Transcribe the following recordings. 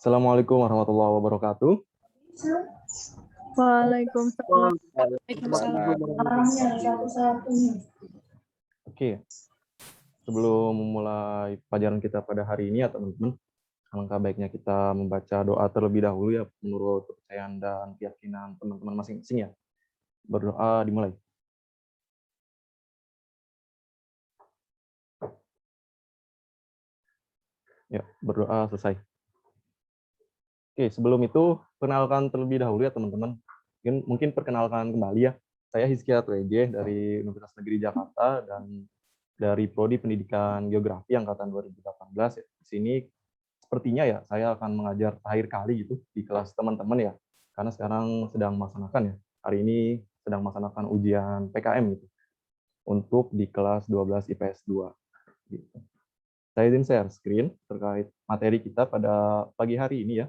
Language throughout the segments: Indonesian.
Assalamualaikum warahmatullahi wabarakatuh. Waalaikumsalam. Oke, sebelum memulai pelajaran kita pada hari ini ya teman-teman, alangkah baiknya kita membaca doa terlebih dahulu ya menurut kepercayaan dan keyakinan teman-teman masing-masing ya. Berdoa dimulai. Ya, berdoa selesai. Oke, sebelum itu perkenalkan terlebih dahulu ya teman-teman. Mungkin perkenalkan kembali ya. Saya Hizkiat WJ dari Universitas Negeri Jakarta dan dari Prodi Pendidikan Geografi angkatan 2018 ya. Di sini sepertinya ya saya akan mengajar terakhir kali gitu di kelas teman-teman ya. Karena sekarang sedang melaksanakan ya. Hari ini sedang melaksanakan ujian PKM gitu untuk di kelas 12 IPS 2 gitu. Saya izin share screen terkait materi kita pada pagi hari ini ya.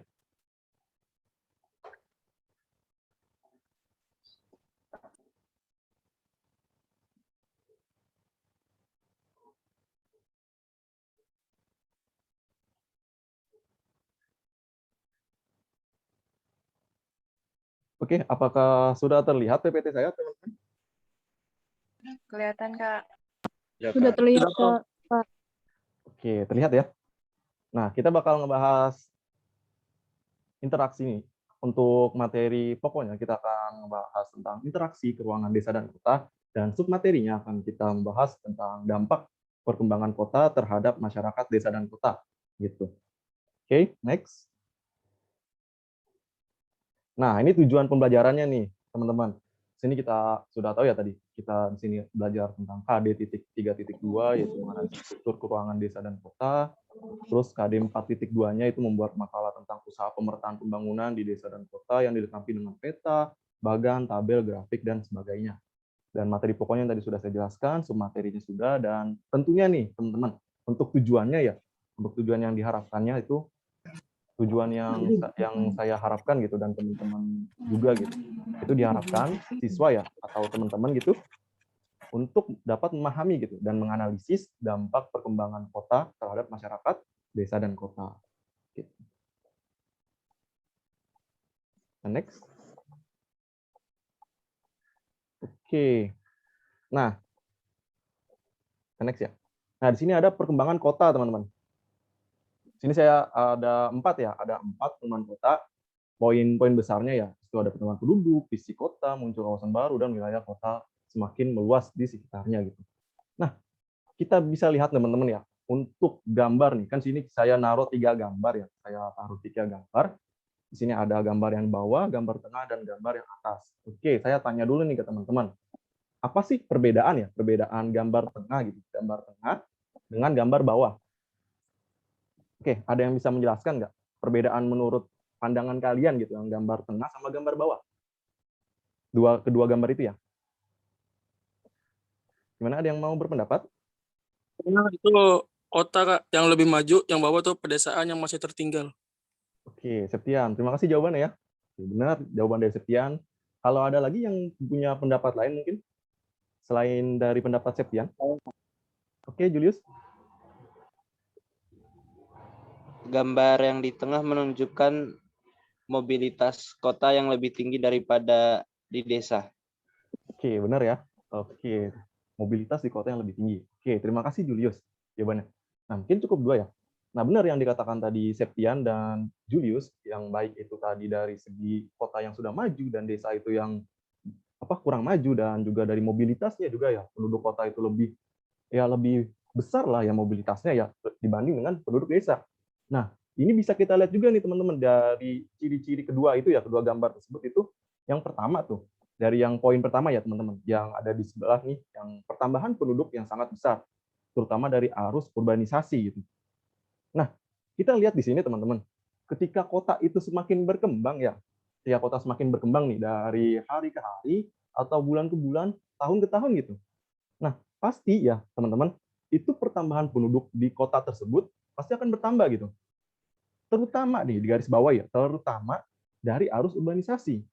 Oke, apakah sudah terlihat PPT saya, teman-teman? Kelihatan, Kak. Sudah terlihat, Kak. Oke, terlihat ya. Nah, kita bakal ngebahas interaksi nih. Untuk materi pokoknya kita akan membahas tentang interaksi keuangan desa dan kota, dan submaterinya akan kita membahas tentang dampak perkembangan kota terhadap masyarakat desa dan kota. Gitu. Oke, next. Nah, ini tujuan pembelajarannya nih, teman-teman. Sini kita sudah tahu ya tadi, kita di sini belajar tentang KD 3.2 yaitu mengenai struktur keuangan desa dan kota. Terus KD 4.2-nya itu membuat makalah tentang usaha pemetaan pembangunan di desa dan kota yang dilengkapi dengan peta, bagan, tabel, grafik, dan sebagainya. Dan materi pokoknya yang tadi sudah saya jelaskan, submaterinya sudah, dan tentunya nih, teman-teman, untuk tujuannya ya, untuk tujuan yang diharapkannya itu tujuan yang saya harapkan gitu dan teman-teman juga gitu. Itu diharapkan siswa ya atau teman-teman gitu untuk dapat memahami gitu dan menganalisis dampak perkembangan kota terhadap masyarakat desa dan kota. Gitu. Next. Oke. Nah, next ya. Nah, di sini ada perkembangan kota, teman-teman. Sini saya ada 4 ya, ada 4 perkembangan kota. Poin-poin besarnya ya, itu ada pertumbuhan penduduk, visi kota, muncul kawasan baru, dan wilayah kota semakin meluas di sekitarnya gitu. Nah, kita bisa lihat teman-teman ya, untuk gambar nih, kan sini saya naruh 3 gambar ya, saya taruh 3 gambar. Di sini ada gambar yang bawah, gambar tengah, dan gambar yang atas. Oke, saya tanya dulu nih ke teman-teman, apa sih perbedaan ya, perbedaan gambar tengah gitu, gambar tengah dengan gambar bawah? Oke, ada yang bisa menjelaskan nggak perbedaan menurut pandangan kalian gitu, yang gambar tengah sama gambar bawah? Kedua gambar itu ya. Gimana, ada yang mau berpendapat? Nah, itu kota, Kak, yang lebih maju, yang bawah tuh pedesaan yang masih tertinggal. Oke, Septian. Terima kasih jawabannya ya. Benar, jawaban dari Septian. Kalau ada lagi yang punya pendapat lain mungkin selain dari pendapat Septian? Oke, Julius. Gambar yang di tengah menunjukkan mobilitas kota yang lebih tinggi daripada di desa. Oke, benar ya. Oke, mobilitas di kota yang lebih tinggi. Oke, terima kasih Julius jawabannya. Nah, mungkin cukup 2 ya. Nah, benar yang dikatakan tadi Septian dan Julius, yang baik itu tadi dari segi kota yang sudah maju dan desa itu yang kurang maju, dan juga dari mobilitasnya juga ya, penduduk kota itu lebih besar lah ya mobilitasnya ya dibanding dengan penduduk desa. Nah, ini bisa kita lihat juga nih teman-teman dari ciri-ciri kedua itu ya, kedua gambar tersebut itu. Yang pertama tuh, dari yang poin pertama ya teman-teman, yang ada di sebelah nih, yang pertambahan penduduk yang sangat besar, terutama dari arus urbanisasi gitu. Nah, kita lihat di sini teman-teman, ketika kota itu semakin berkembang ya kota semakin berkembang nih dari hari ke hari atau bulan ke bulan, tahun ke tahun gitu. Nah, pasti ya teman-teman, itu pertambahan penduduk di kota tersebut pasti akan bertambah gitu. Terutama nih di garis bawah ya, terutama dari arus urbanisasi.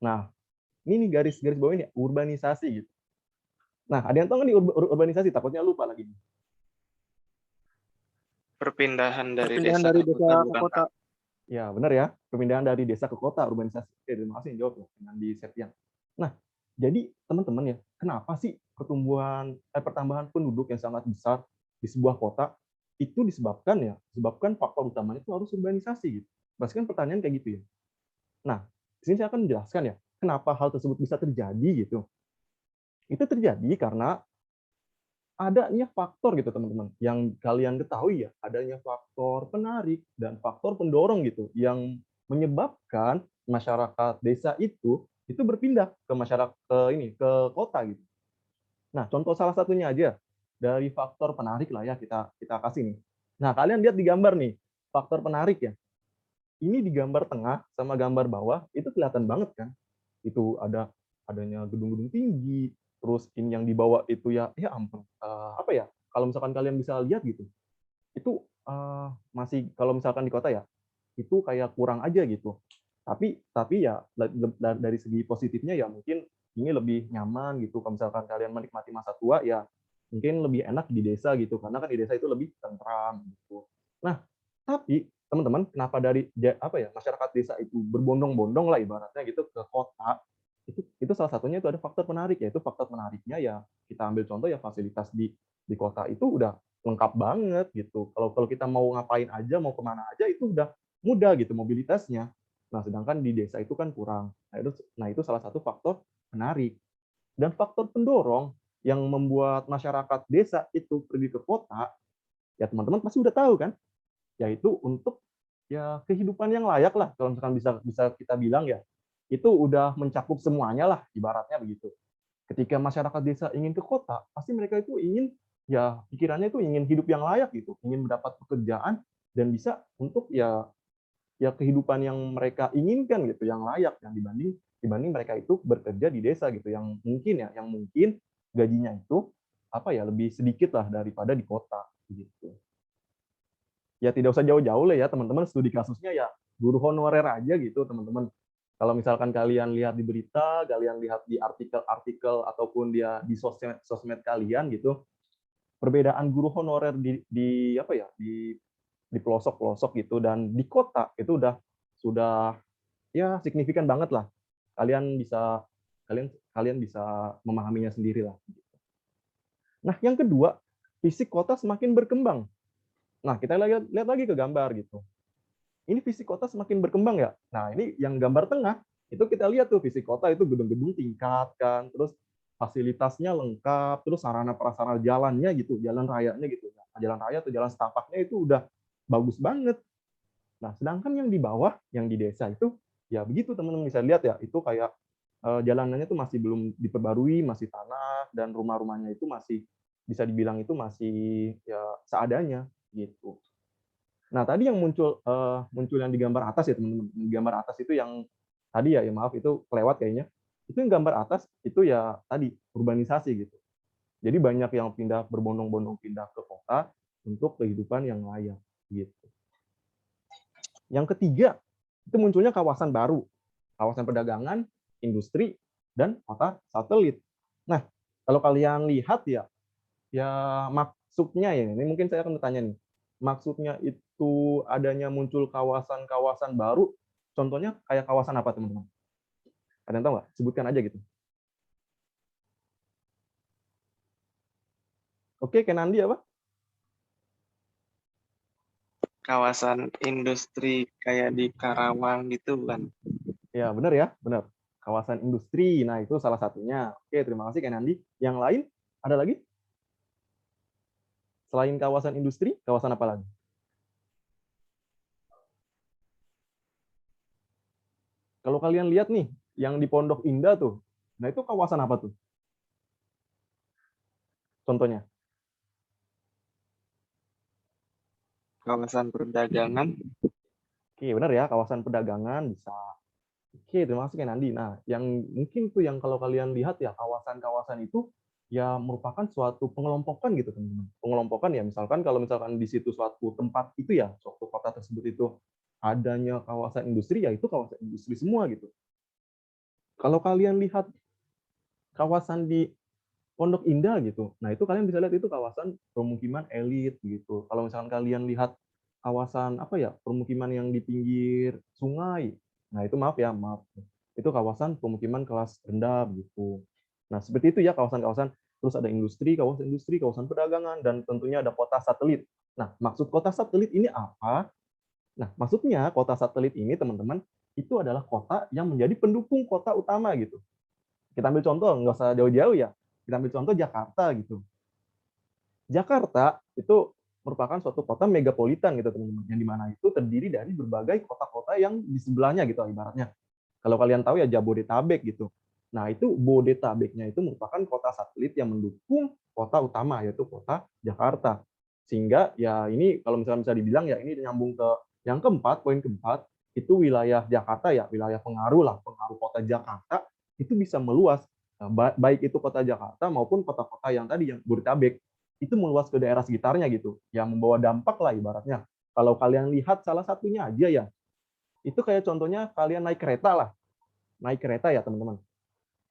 Nah, ini nih garis bawah ini urbanisasi gitu. Nah, ada yang tahu nggak nih urbanisasi? Takutnya lupa lagi. Perpindahan dari Perpindahan desa dari ke desa kota, ke bukan, kota. Kak? Ya, benar ya. Pemindahan dari desa ke kota, urbanisasi. Oke, terima kasih yang jawab ya, dengan di Septian. Nah, jadi teman-teman ya, kenapa sih pertambahan penduduk yang sangat besar di sebuah kota itu disebabkan faktor utamanya itu harus urbanisasi gitu. Pasti kan pertanyaan kayak gitu ya. Nah, di sini saya akan menjelaskan ya, kenapa hal tersebut bisa terjadi gitu. Itu terjadi karena adanya faktor gitu teman-teman yang kalian ketahui ya, adanya faktor penarik dan faktor pendorong gitu yang menyebabkan masyarakat desa itu berpindah ke masyarakat ke kota gitu. Nah, contoh salah satunya aja dari faktor penarik lah ya, kita kasih nih. Nah, kalian lihat di gambar nih, faktor penarik ya. Ini di gambar tengah sama gambar bawah itu kelihatan banget kan. Itu adanya gedung-gedung tinggi, terus ini yang di bawah itu ya ampun, apa ya, kalau misalkan kalian bisa lihat gitu, itu, masih kalau misalkan di kota ya, itu kayak kurang aja gitu. Tapi ya dari segi positifnya ya mungkin ini lebih nyaman gitu, kalau misalkan kalian menikmati masa tua ya mungkin lebih enak di desa gitu, karena kan di desa itu lebih tentram gitu. Nah, tapi teman-teman, kenapa masyarakat desa itu berbondong-bondong lah ibaratnya gitu ke kota, itu salah satunya itu ada faktor penarik, yaitu faktor menariknya ya kita ambil contoh ya fasilitas di kota itu udah lengkap banget gitu. Kalau kalau kita mau ngapain aja, mau kemana aja itu udah mudah gitu mobilitasnya. Nah, sedangkan di desa itu kan kurang. Nah, itu salah satu faktor menarik. Dan faktor pendorong yang membuat masyarakat desa itu pergi ke kota, ya teman-teman pasti udah tahu kan, yaitu untuk ya kehidupan yang layak lah, kalau misalkan bisa bisa kita bilang ya, itu udah mencakup semuanya lah, ibaratnya begitu. Ketika masyarakat desa ingin ke kota, pasti mereka itu ingin ya pikirannya itu ingin hidup yang layak gitu, ingin mendapat pekerjaan dan bisa untuk ya kehidupan yang mereka inginkan gitu, yang layak, yang dibanding dibanding mereka itu bekerja di desa gitu, yang mungkin gajinya itu apa ya lebih sedikit lah daripada di kota gitu. Ya tidak usah jauh-jauh lah ya teman-teman, studi kasusnya ya guru honorer aja gitu teman-teman. Kalau misalkan kalian lihat di berita, kalian lihat di artikel-artikel ataupun dia di sosmed kalian gitu, perbedaan guru honorer di apa ya di pelosok-pelosok gitu dan di kota itu sudah ya signifikan banget lah. Kalian bisa memahaminya sendiri lah. Nah, yang kedua, fisik kota semakin berkembang. Nah, kita lihat lagi ke gambar gitu. Ini fisik kota semakin berkembang ya. Nah, ini yang gambar tengah, itu kita lihat tuh fisik kota itu gedung-gedung tingkat kan, terus fasilitasnya lengkap, terus sarana prasarana jalannya gitu, jalan rayanya gitu. Nah, jalan raya atau jalan setapaknya itu udah bagus banget. Nah, sedangkan yang di bawah, yang di desa itu ya begitu teman-teman bisa lihat ya, itu kayak jalanannya tuh masih belum diperbarui, masih tanah dan rumah-rumahnya itu masih bisa dibilang itu masih ya seadanya gitu. Nah, tadi yang muncul yang di gambar atas ya, teman-teman. Di gambar atas itu yang tadi ya maaf itu kelewat kayaknya. Itu yang gambar atas itu ya tadi urbanisasi gitu. Jadi banyak yang berbondong-bondong pindah ke kota untuk kehidupan yang layak gitu. Yang ketiga, itu munculnya kawasan baru. Kawasan perdagangan, industri, dan kota satelit. Nah, kalau kalian lihat ya maksudnya ya, ini mungkin saya akan bertanya nih. Maksudnya itu adanya muncul kawasan-kawasan baru, contohnya kayak kawasan apa teman-teman? Ada yang tahu nggak? Sebutkan aja gitu. Oke, Kenandi apa? Kawasan industri kayak di Karawang gitu kan. Ya, benar ya, benar. Kawasan industri, nah itu salah satunya. Oke, terima kasih Kenandi. Yang lain, ada lagi? Selain kawasan industri, kawasan apa lagi? Kalau kalian lihat nih, yang di Pondok Indah tuh, nah itu kawasan apa tuh? Contohnya. Kawasan perdagangan. Oke, benar ya, kawasan perdagangan bisa. Oke, terima kasih Nandi. Nah, yang mungkin tuh yang kalau kalian lihat ya, kawasan-kawasan itu ya merupakan suatu pengelompokan gitu, teman-teman. Pengelompokan ya, misalkan kalau misalkan di situ suatu tempat itu ya, suatu kota tersebut itu adanya kawasan industri, ya itu kawasan industri semua gitu. Kalau kalian lihat kawasan di Pondok Indah gitu, nah itu kalian bisa lihat itu kawasan pemukiman elit gitu. Kalau misalkan kalian lihat kawasan apa ya, permukiman yang di pinggir sungai. Nah, itu maaf ya, maaf. Itu kawasan pemukiman kelas rendah gitu. Nah, seperti itu ya kawasan-kawasan. Terus ada industri, kawasan perdagangan, dan tentunya ada kota satelit. Nah, maksud kota satelit ini apa? Nah, maksudnya kota satelit ini, teman-teman, itu adalah kota yang menjadi pendukung kota utama gitu. Kita ambil contoh, nggak usah jauh-jauh ya. Kita ambil contoh Jakarta gitu. Jakarta itu merupakan suatu kota megapolitan gitu, teman-teman, yang dimana itu terdiri dari berbagai kota-kota yang di sebelahnya gitu ibaratnya. Kalau kalian tahu ya Jabodetabek gitu. Nah, itu Bodetabeknya itu merupakan kota satelit yang mendukung kota utama, yaitu kota Jakarta. Sehingga ya ini kalau misalnya bisa dibilang ya ini nyambung ke yang keempat, poin keempat, itu wilayah Jakarta ya, wilayah pengaruh lah, pengaruh kota Jakarta itu bisa meluas. Nah, baik itu kota Jakarta maupun kota-kota yang tadi yang Bodetabek itu meluas ke daerah sekitarnya gitu, yang membawa dampak lah ibaratnya. Kalau kalian lihat salah satunya aja ya, itu kayak contohnya kalian naik kereta lah, naik kereta ya teman-teman.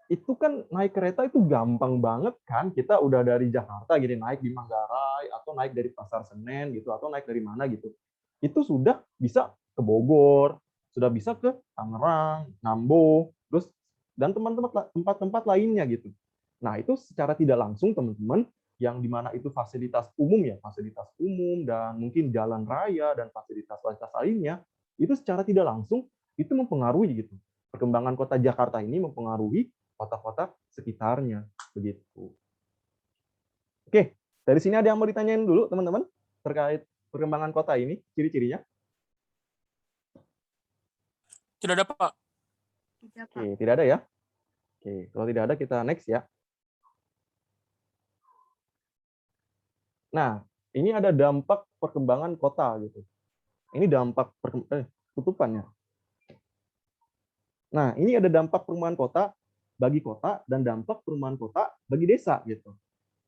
Itu kan naik kereta itu gampang banget kan, kita udah dari Jakarta gini naik di Manggarai atau naik dari Pasar Senen gitu atau naik dari mana gitu. Itu sudah bisa ke Bogor, sudah bisa ke Tangerang, Nambo, terus dan tempat-tempat lainnya gitu. Nah, itu secara tidak langsung teman-teman yang dimana itu fasilitas umum ya, fasilitas umum dan mungkin jalan raya dan fasilitas-fasilitas lainnya, itu secara tidak langsung itu mempengaruhi gitu. Perkembangan kota Jakarta ini mempengaruhi kota-kota sekitarnya begitu. Oke, dari sini ada yang mau ditanyain dulu teman-teman terkait perkembangan kota ini, ciri-cirinya? Tidak ada, Pak. Tidak, Pak. Oke, tidak ada ya? Oke, kalau tidak ada kita next ya. Nah, ini ada dampak perkembangan kota gitu. Ini dampak tutupannya. Nah, ini ada dampak perumahan kota bagi kota dan dampak perumahan kota bagi desa gitu.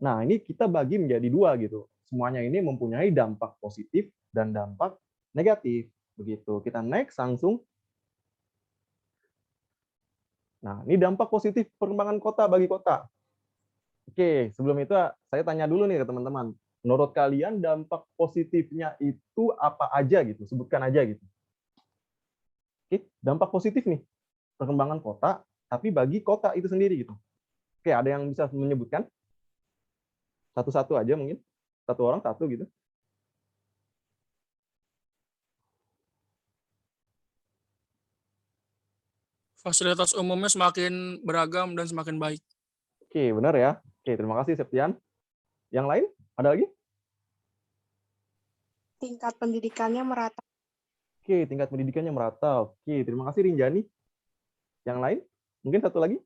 Nah, ini kita bagi menjadi dua gitu. Semuanya ini mempunyai dampak positif dan dampak negatif begitu. Kita next langsung. Nah, ini dampak positif perkembangan kota bagi kota. Oke, sebelum itu saya tanya dulu nih ke teman-teman. Menurut kalian dampak positifnya itu apa aja gitu? Sebutkan aja gitu. Oke, dampak positif nih. Perkembangan kota, tapi bagi kota itu sendiri gitu. Oke, ada yang bisa menyebutkan? Satu-satu aja mungkin. Satu orang satu gitu. Fasilitas umumnya semakin beragam dan semakin baik. Oke, benar ya. Oke, terima kasih Septian. Yang lain? Ada lagi? Tingkat pendidikannya merata. Oke, tingkat pendidikannya merata. Oke, terima kasih Rinjani. Yang lain? Mungkin satu lagi?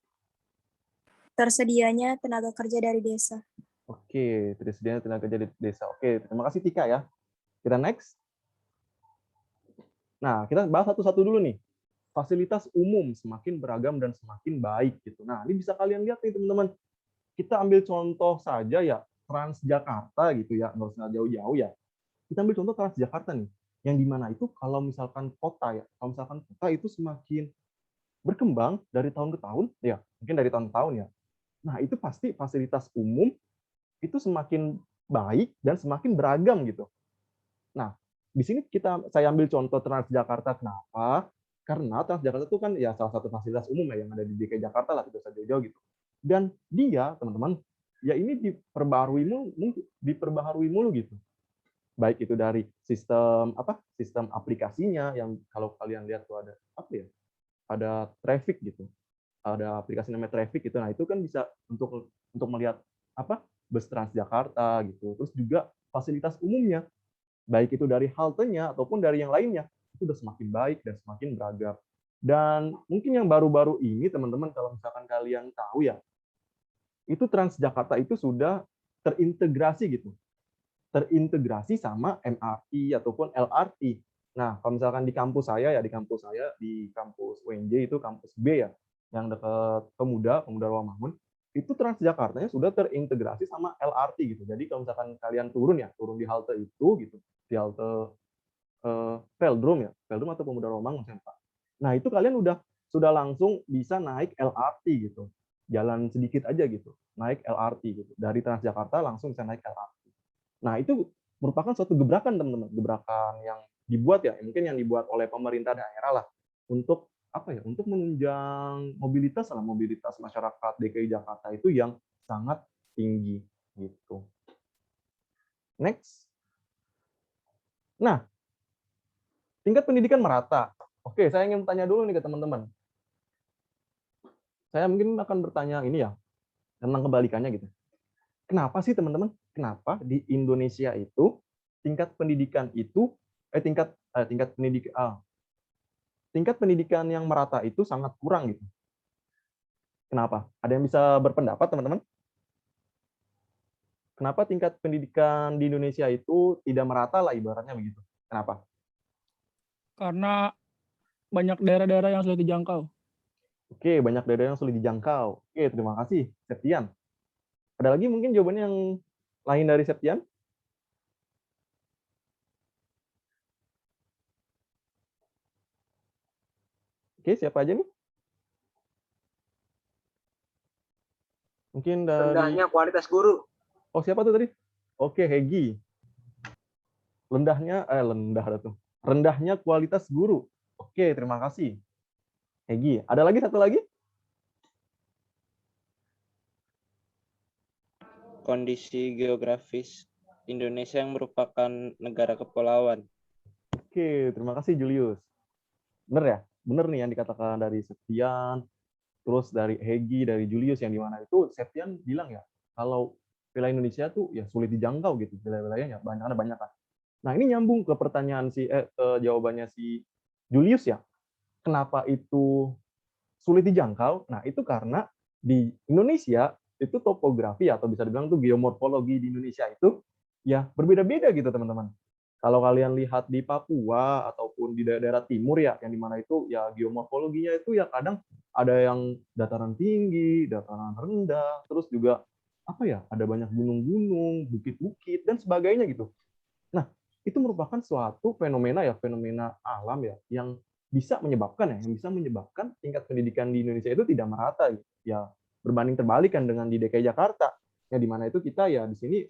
Tersedianya tenaga kerja dari desa. Oke, tersedianya tenaga kerja di desa. Oke, terima kasih Tika ya. Kita next. Nah, kita bahas satu-satu dulu nih. Fasilitas umum semakin beragam dan semakin baik gitu. Nah, ini bisa kalian lihat nih teman-teman. Kita ambil contoh saja ya, Transjakarta gitu ya, nggak usah jauh-jauh ya. Kita ambil contoh Transjakarta nih, yang dimana itu kalau misalkan kota ya, kalau misalkan kota itu semakin berkembang dari tahun ke tahun, ya mungkin dari tahun ke tahun ya. Nah, itu pasti fasilitas umum itu semakin baik dan semakin beragam gitu. Nah, di sini saya ambil contoh Transjakarta. Kenapa? Karena Transjakarta itu kan ya salah satu fasilitas umum ya yang ada di DKI Jakarta lah, tidak usah jauh-jauh gitu. Dan dia, teman-teman, ya ini diperbaharui mulu gitu. Baik itu dari sistem sistem aplikasinya yang kalau kalian lihat tuh ada apa ya? Ada traffic gitu. Ada aplikasi namanya traffic gitu. Nah, itu kan bisa untuk melihat bus Transjakarta gitu. Terus juga fasilitas umumnya baik itu dari haltenya ataupun dari yang lainnya, itu udah semakin baik dan semakin beragam. Dan mungkin yang baru-baru ini, teman-teman, kalau misalkan kalian tahu ya, itu Transjakarta itu sudah terintegrasi gitu. Terintegrasi sama MRT ataupun LRT. Nah, kalau misalkan di kampus saya, di kampus UNJ itu kampus B ya, yang dekat Pemuda Rawamangun, itu Transjakartanya sudah terintegrasi sama LRT gitu. Jadi kalau misalkan kalian turun di halte itu gitu, di halte Veldrum atau Pemuda Rawamangun saya lupa. Nah, itu kalian sudah langsung bisa naik LRT gitu. Jalan sedikit aja gitu, naik LRT gitu. Dari Transjakarta langsung bisa naik LRT. Nah, itu merupakan suatu gebrakan teman-teman, gebrakan yang dibuat ya, mungkin yang dibuat oleh pemerintah daerah lah untuk apa ya, untuk menunjang mobilitas masyarakat DKI Jakarta itu yang sangat tinggi gitu. Next. Nah, tingkat pendidikan merata. Oke, saya ingin tanya dulu nih ke teman-teman. Saya mungkin akan bertanya ini ya, tentang kebalikannya gitu. Kenapa sih teman-teman? Kenapa di Indonesia itu tingkat pendidikan itu tingkat pendidikan yang merata itu sangat kurang gitu? Kenapa? Ada yang bisa berpendapat teman-teman? Kenapa tingkat pendidikan di Indonesia itu tidak merata lah ibaratnya begitu? Kenapa? Karena banyak daerah-daerah yang sulit dijangkau. Oke, banyak daerah yang sulit dijangkau. Oke, terima kasih, Septian. Ada lagi mungkin jawabannya yang lain dari Septian? Oke, siapa aja nih? Mungkin dari... Rendahnya kualitas guru. Oh, siapa tuh tadi? Oke, Hegi. Rendahnya kualitas guru. Oke, terima kasih. Hegi, ada lagi satu lagi? Kondisi geografis Indonesia yang merupakan negara kepulauan. Oke, terima kasih Julius. Bener ya? Bener nih yang dikatakan dari Septian, terus dari Hegi, dari Julius, yang dimana itu Septian bilang ya, kalau wilayah Indonesia tuh ya sulit dijangkau gitu, wilayah-wilayahnya banyak kan. Nah, ini nyambung ke pertanyaan ke jawabannya si Julius ya. Kenapa itu sulit dijangkau? Nah, itu karena di Indonesia itu topografi atau bisa dibilang tuh geomorfologi di Indonesia itu ya berbeda-beda gitu teman-teman. Kalau kalian lihat di Papua ataupun di daerah timur ya, yang dimana itu ya geomorfologinya itu ya kadang ada yang dataran tinggi, dataran rendah, terus juga apa ya, ada banyak gunung-gunung, bukit-bukit dan sebagainya gitu. Nah, itu merupakan suatu fenomena alam ya, yang bisa menyebabkan tingkat pendidikan di Indonesia itu tidak merata gitu. Ya berbanding terbalik kan dengan di DKI Jakarta, ya di mana itu kita ya di sini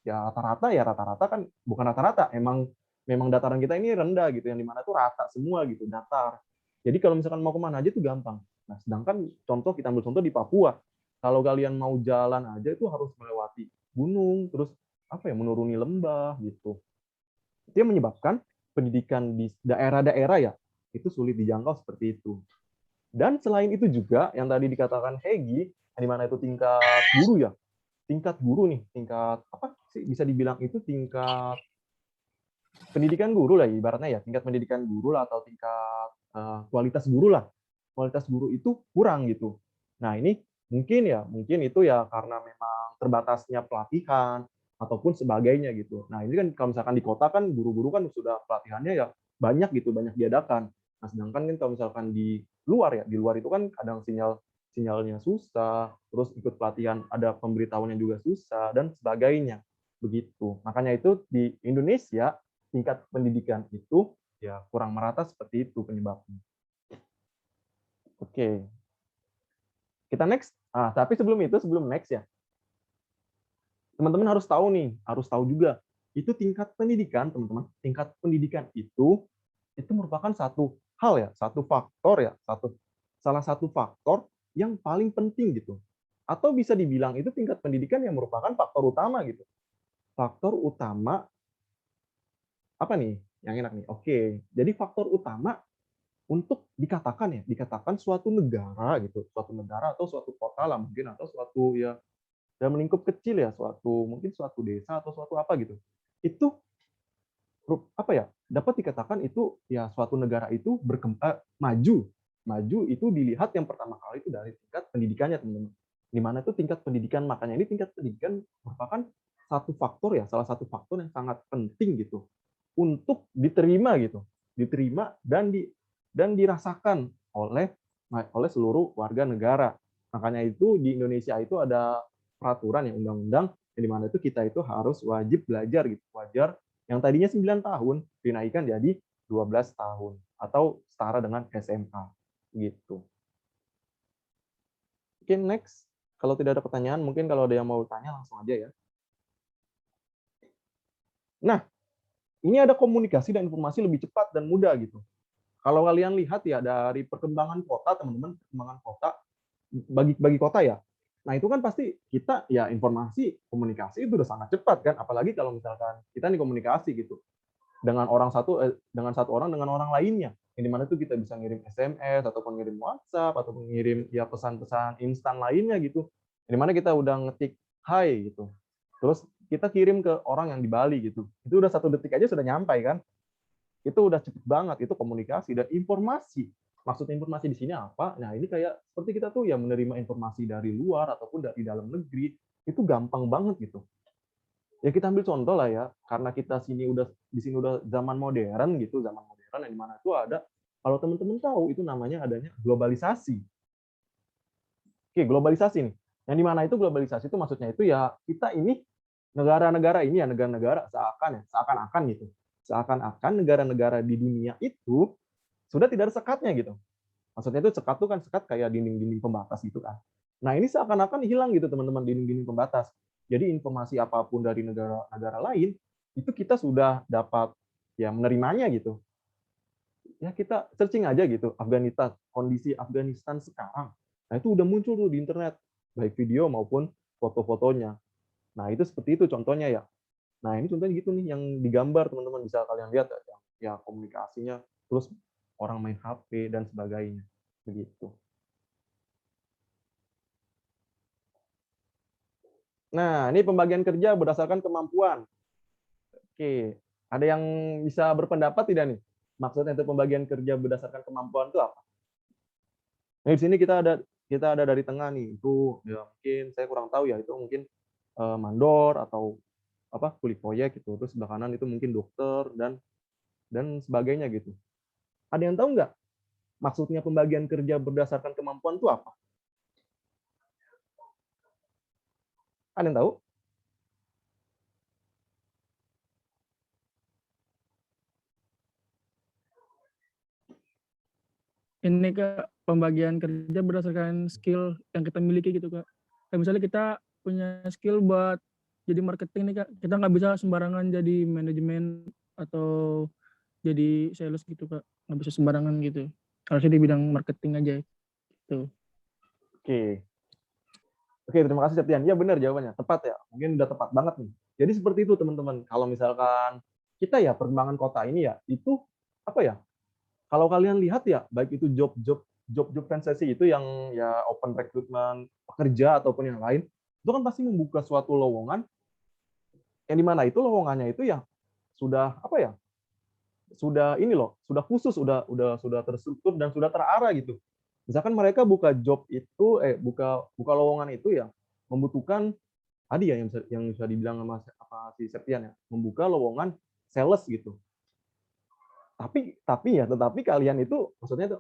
ya rata-rata kan bukan rata-rata, memang dataran kita ini rendah gitu, yang di mana itu rata semua gitu, datar. Jadi kalau misalkan mau kemana aja itu gampang. Nah, sedangkan kita ambil contoh di Papua, kalau kalian mau jalan aja itu harus melewati gunung, terus apa ya, menuruni lembah gitu. Itu yang menyebabkan pendidikan di daerah-daerah ya itu sulit dijangkau seperti itu. Dan selain itu juga yang tadi dikatakan Hegi, di mana itu tingkat guru ya, tingkat guru nih, tingkat apa sih bisa dibilang itu tingkat pendidikan guru lah ibaratnya ya, tingkat pendidikan guru lah atau tingkat kualitas guru lah. Kualitas guru itu kurang gitu. Nah, ini mungkin itu ya karena memang terbatasnya pelatihan ataupun sebagainya gitu. Nah, ini kan kalau misalkan di kota kan guru-guru kan sudah pelatihannya ya banyak gitu, banyak diadakan. Nah, sedangkan kan kalau misalkan di luar itu kan kadang sinyalnya susah, terus ikut pelatihan ada pemberitahuannya juga susah dan sebagainya. Begitu. Makanya itu di Indonesia tingkat pendidikan itu ya kurang merata seperti itu penyebabnya. Oke. Kita next. Tapi sebelum next ya, teman-teman harus tahu juga itu tingkat pendidikan, teman-teman. Tingkat pendidikan itu merupakan satu hal ya, salah satu faktor yang paling penting gitu. Atau bisa dibilang itu tingkat pendidikan yang merupakan faktor utama gitu. Faktor utama apa nih yang enak nih? Oke, jadi faktor utama untuk dikatakan suatu negara gitu, suatu negara atau suatu kota lah mungkin, atau suatu ya dalam lingkup kecil ya, mungkin suatu desa atau suatu apa gitu. Itu apa ya? Dapat dikatakan itu ya suatu negara itu maju. Maju itu dilihat yang pertama kali itu dari tingkat pendidikannya, teman-teman. Di mana itu tingkat pendidikan, makanya ini tingkat pendidikan merupakan salah satu faktor yang sangat penting gitu untuk diterima gitu, diterima dan dirasakan oleh seluruh warga negara. Makanya itu di Indonesia itu ada peraturan yang undang-undang yang dimana itu kita itu harus wajib belajar gitu, wajar yang tadinya 9 tahun dinaikkan jadi 12 tahun atau setara dengan SMA gitu. Oke, next. Kalau tidak ada pertanyaan, mungkin kalau ada yang mau tanya langsung aja ya. Nah, ini ada komunikasi dan informasi lebih cepat dan mudah gitu. Kalau kalian lihat ya dari perkembangan kota, teman-teman, perkembangan kota bagi kota ya. Nah, itu kan pasti kita ya informasi, komunikasi itu udah sangat cepat kan, apalagi kalau misalkan kita nih komunikasi gitu dengan dengan satu orang dengan orang lainnya. Yang dimana tuh kita bisa ngirim SMS ataupun ngirim WhatsApp ataupun ngirim ya pesan-pesan instan lainnya gitu. Yang dimana kita udah ngetik hai gitu. Terus kita kirim ke orang yang di Bali gitu. Itu udah 1 detik aja sudah nyampai kan. Itu udah cepet banget, itu komunikasi dan informasi. Maksud informasi di sini apa? Nah, ini kayak seperti kita tuh ya menerima informasi dari luar ataupun dari dalam negeri, itu gampang banget gitu. Ya kita ambil contoh lah ya, karena kita di sini udah zaman modern gitu, zaman modern yang dimana itu ada, kalau teman-teman tahu itu namanya adanya globalisasi. Oke, globalisasi nih. Yang dimana itu globalisasi itu maksudnya itu ya kita ini negara-negara ini ya negara-negara seakan-akan gitu. Seakan-akan negara-negara di dunia itu sudah tidak ada sekatnya gitu. Maksudnya itu sekat tuh kan sekat kayak dinding-dinding pembatas gitu kan. Nah, ini seakan-akan hilang gitu teman-teman dinding-dinding pembatas. Jadi informasi apapun dari negara-negara lain itu kita sudah dapat ya menerimanya gitu. Ya kita searching aja gitu Afghanistan, kondisi Afghanistan sekarang. Nah, itu udah muncul tuh di internet, baik video maupun foto-fotonya. Nah, itu seperti itu contohnya ya. Nah, ini contohnya gitu nih yang digambar teman-teman bisa kalian lihat ya komunikasinya, terus orang main HP dan sebagainya. Begitu. Nah, ini pembagian kerja berdasarkan kemampuan. Oke, ada yang bisa berpendapat tidak nih? Maksudnya itu pembagian kerja berdasarkan kemampuan itu apa? Nah, di sini kita ada dari tengah nih. Itu ya mungkin saya kurang tahu ya, itu mungkin mandor atau apa kuli proyek gitu. Terus sebelah kanan itu mungkin dokter dan sebagainya gitu. Ada yang tahu nggak maksudnya pembagian kerja berdasarkan kemampuan itu apa? Ada yang tahu? Ini Kak, pembagian kerja berdasarkan skill yang kita miliki gitu Kak. Kayak misalnya kita punya skill buat jadi marketing nih Kak, kita nggak bisa sembarangan jadi manajemen atau jadi sales gitu Kak, nggak bisa sembarangan gitu. Harusnya di bidang marketing aja gitu. Oke. Oke, terima kasih Septian. Ya benar jawabannya, tepat ya. Mungkin udah tepat banget nih. Jadi seperti itu teman-teman. Kalau misalkan kita ya perkembangan kota ini ya, itu apa ya? Kalau kalian lihat ya, baik itu job vacancy itu yang ya open recruitment pekerja ataupun yang lain, itu kan pasti membuka suatu lowongan yang dimana itu lowongannya itu ya sudah apa ya? Sudah ini loh, sudah khusus, sudah terstruktur dan sudah terarah gitu. Misalkan mereka buka job itu buka lowongan itu ya membutuhkan tadi ya yang bisa dibilang sama apa si Septian ya, membuka lowongan sales gitu. Tetapi kalian itu maksudnya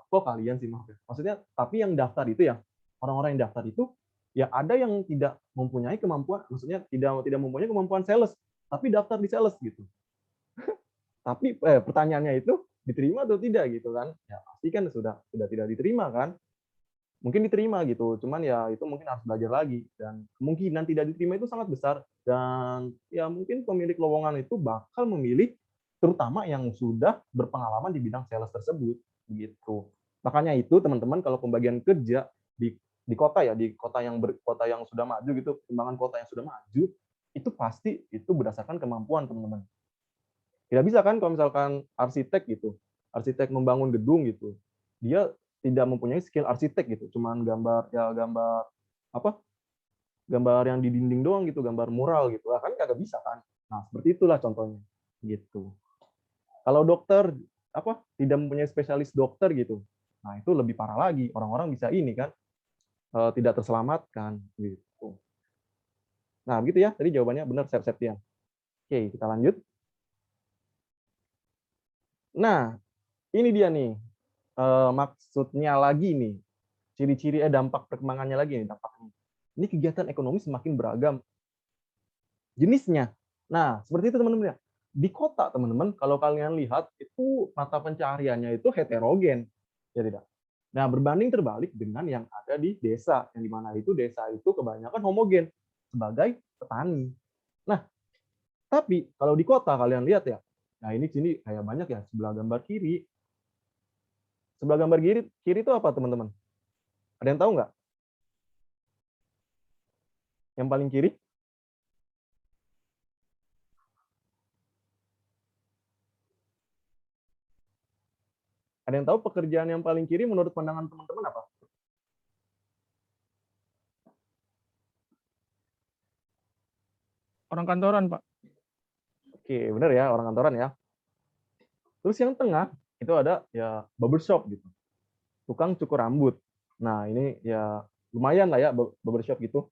kok kalian sih maaf ya. Maksudnya tapi yang daftar itu ya orang-orang yang daftar itu ya ada yang tidak mempunyai kemampuan, maksudnya tidak mempunyai kemampuan sales, tapi daftar di sales gitu. Tapi pertanyaannya itu diterima atau tidak gitu kan? Ya pasti kan sudah tidak diterima kan? Mungkin diterima gitu, cuman ya itu mungkin harus belajar lagi dan kemungkinan tidak diterima itu sangat besar dan ya mungkin pemilik lowongan itu bakal memilih terutama yang sudah berpengalaman di bidang sales tersebut begitu. Makanya itu teman-teman kalau pembagian kerja di kota ya, di kota yang sudah maju gitu, perkembangan kota yang sudah maju itu pasti itu berdasarkan kemampuan teman-teman. Tidak bisa kan kalau misalkan arsitek gitu, arsitek membangun gedung gitu, dia tidak mempunyai skill arsitek gitu, cuman gambar apa? Gambar yang di dinding doang gitu, gambar mural gitu. Kan kagak bisa kan. Nah, seperti itulah contohnya. Gitu. Kalau dokter apa? Tidak mempunyai spesialis dokter gitu. Nah, itu lebih parah lagi. Orang-orang bisa ini kan tidak terselamatkan gitu. Nah, begitu ya. Tadi jawabannya benar Septian. Oke, kita lanjut. Nah, ini dia nih maksudnya lagi nih, ciri-ciri dampak perkembangannya lagi nih dampaknya. Ini kegiatan ekonomi semakin beragam jenisnya. Nah, seperti itu teman-teman ya. Di kota teman-teman, kalau kalian lihat itu mata pencahariannya itu heterogen, ya tidak. Nah, berbanding terbalik dengan yang ada di desa, yang dimana itu desa itu kebanyakan homogen sebagai petani. Nah, Tapi kalau di kota kalian lihat ya, nah ini sini kayak banyak ya sebelah gambar kiri. Sebelah gambar kiri itu apa teman-teman? Ada yang tahu nggak? Yang paling kiri? Ada yang tahu pekerjaan yang paling kiri menurut pandangan teman-teman apa? Orang kantoran, Pak. Oke, benar ya, orang kantoran ya. Terus yang tengah itu ada ya barbershop gitu. Tukang cukur rambut. Nah, ini ya lumayan lah ya barbershop gitu.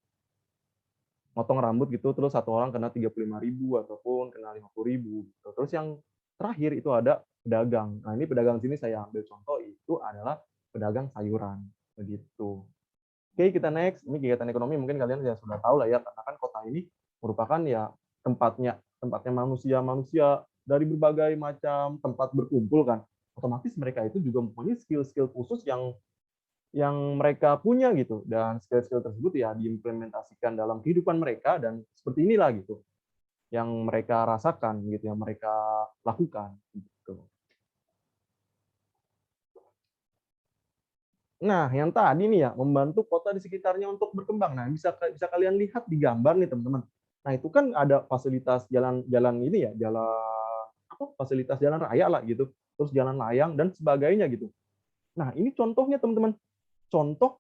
Motong rambut gitu, terus satu orang kena 35.000 ataupun kena 50.000 gitu. Terus yang terakhir itu ada pedagang. Nah, ini pedagang sini saya ambil contoh itu adalah pedagang sayuran begitu. Oke, kita next. Ini kegiatan ekonomi mungkin kalian ya sudah tahu lah ya, karena kan kota ini merupakan ya tempatnya manusia-manusia dari berbagai macam tempat berkumpul kan. Otomatis mereka itu juga mempunyai skill-skill khusus yang mereka punya gitu, dan skill-skill tersebut ya diimplementasikan dalam kehidupan mereka, dan seperti inilah gitu yang mereka rasakan gitu, yang mereka lakukan gitu. Nah, yang tadi nih ya, membantu kota di sekitarnya untuk berkembang. Nah, bisa kalian lihat di gambar nih, teman-teman. Nah, itu kan ada fasilitas jalan ini ya, fasilitas jalan raya lah gitu, terus jalan layang dan sebagainya gitu. Nah, ini contohnya teman-teman. Contoh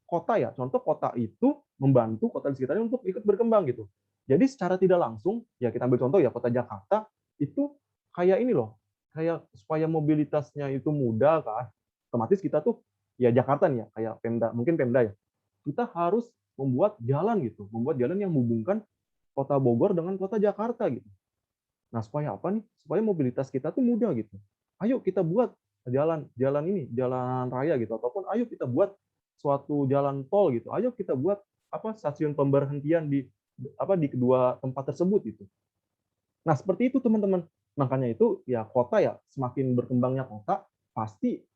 kota ya, contoh kota itu membantu kota di sekitarnya untuk ikut berkembang gitu. Jadi secara tidak langsung, ya kita ambil contoh ya, kota Jakarta itu kayak ini loh, kayak supaya mobilitasnya itu mudah kan, otomatis kita tuh ya Jakarta nih ya, kayak Pemda, mungkin Pemda ya, kita harus membuat jalan gitu, membuat jalan yang menghubungkan kota Bogor dengan kota Jakarta gitu. Nah, supaya apa nih? Supaya mobilitas kita tuh mudah gitu. Ayo kita buat jalan raya gitu, ataupun ayo kita buat suatu jalan tol gitu. Ayo kita buat stasiun pemberhentian di kedua tempat tersebut gitu. Nah, seperti itu teman-teman. Makanya itu ya kota ya, semakin berkembangnya kota pasti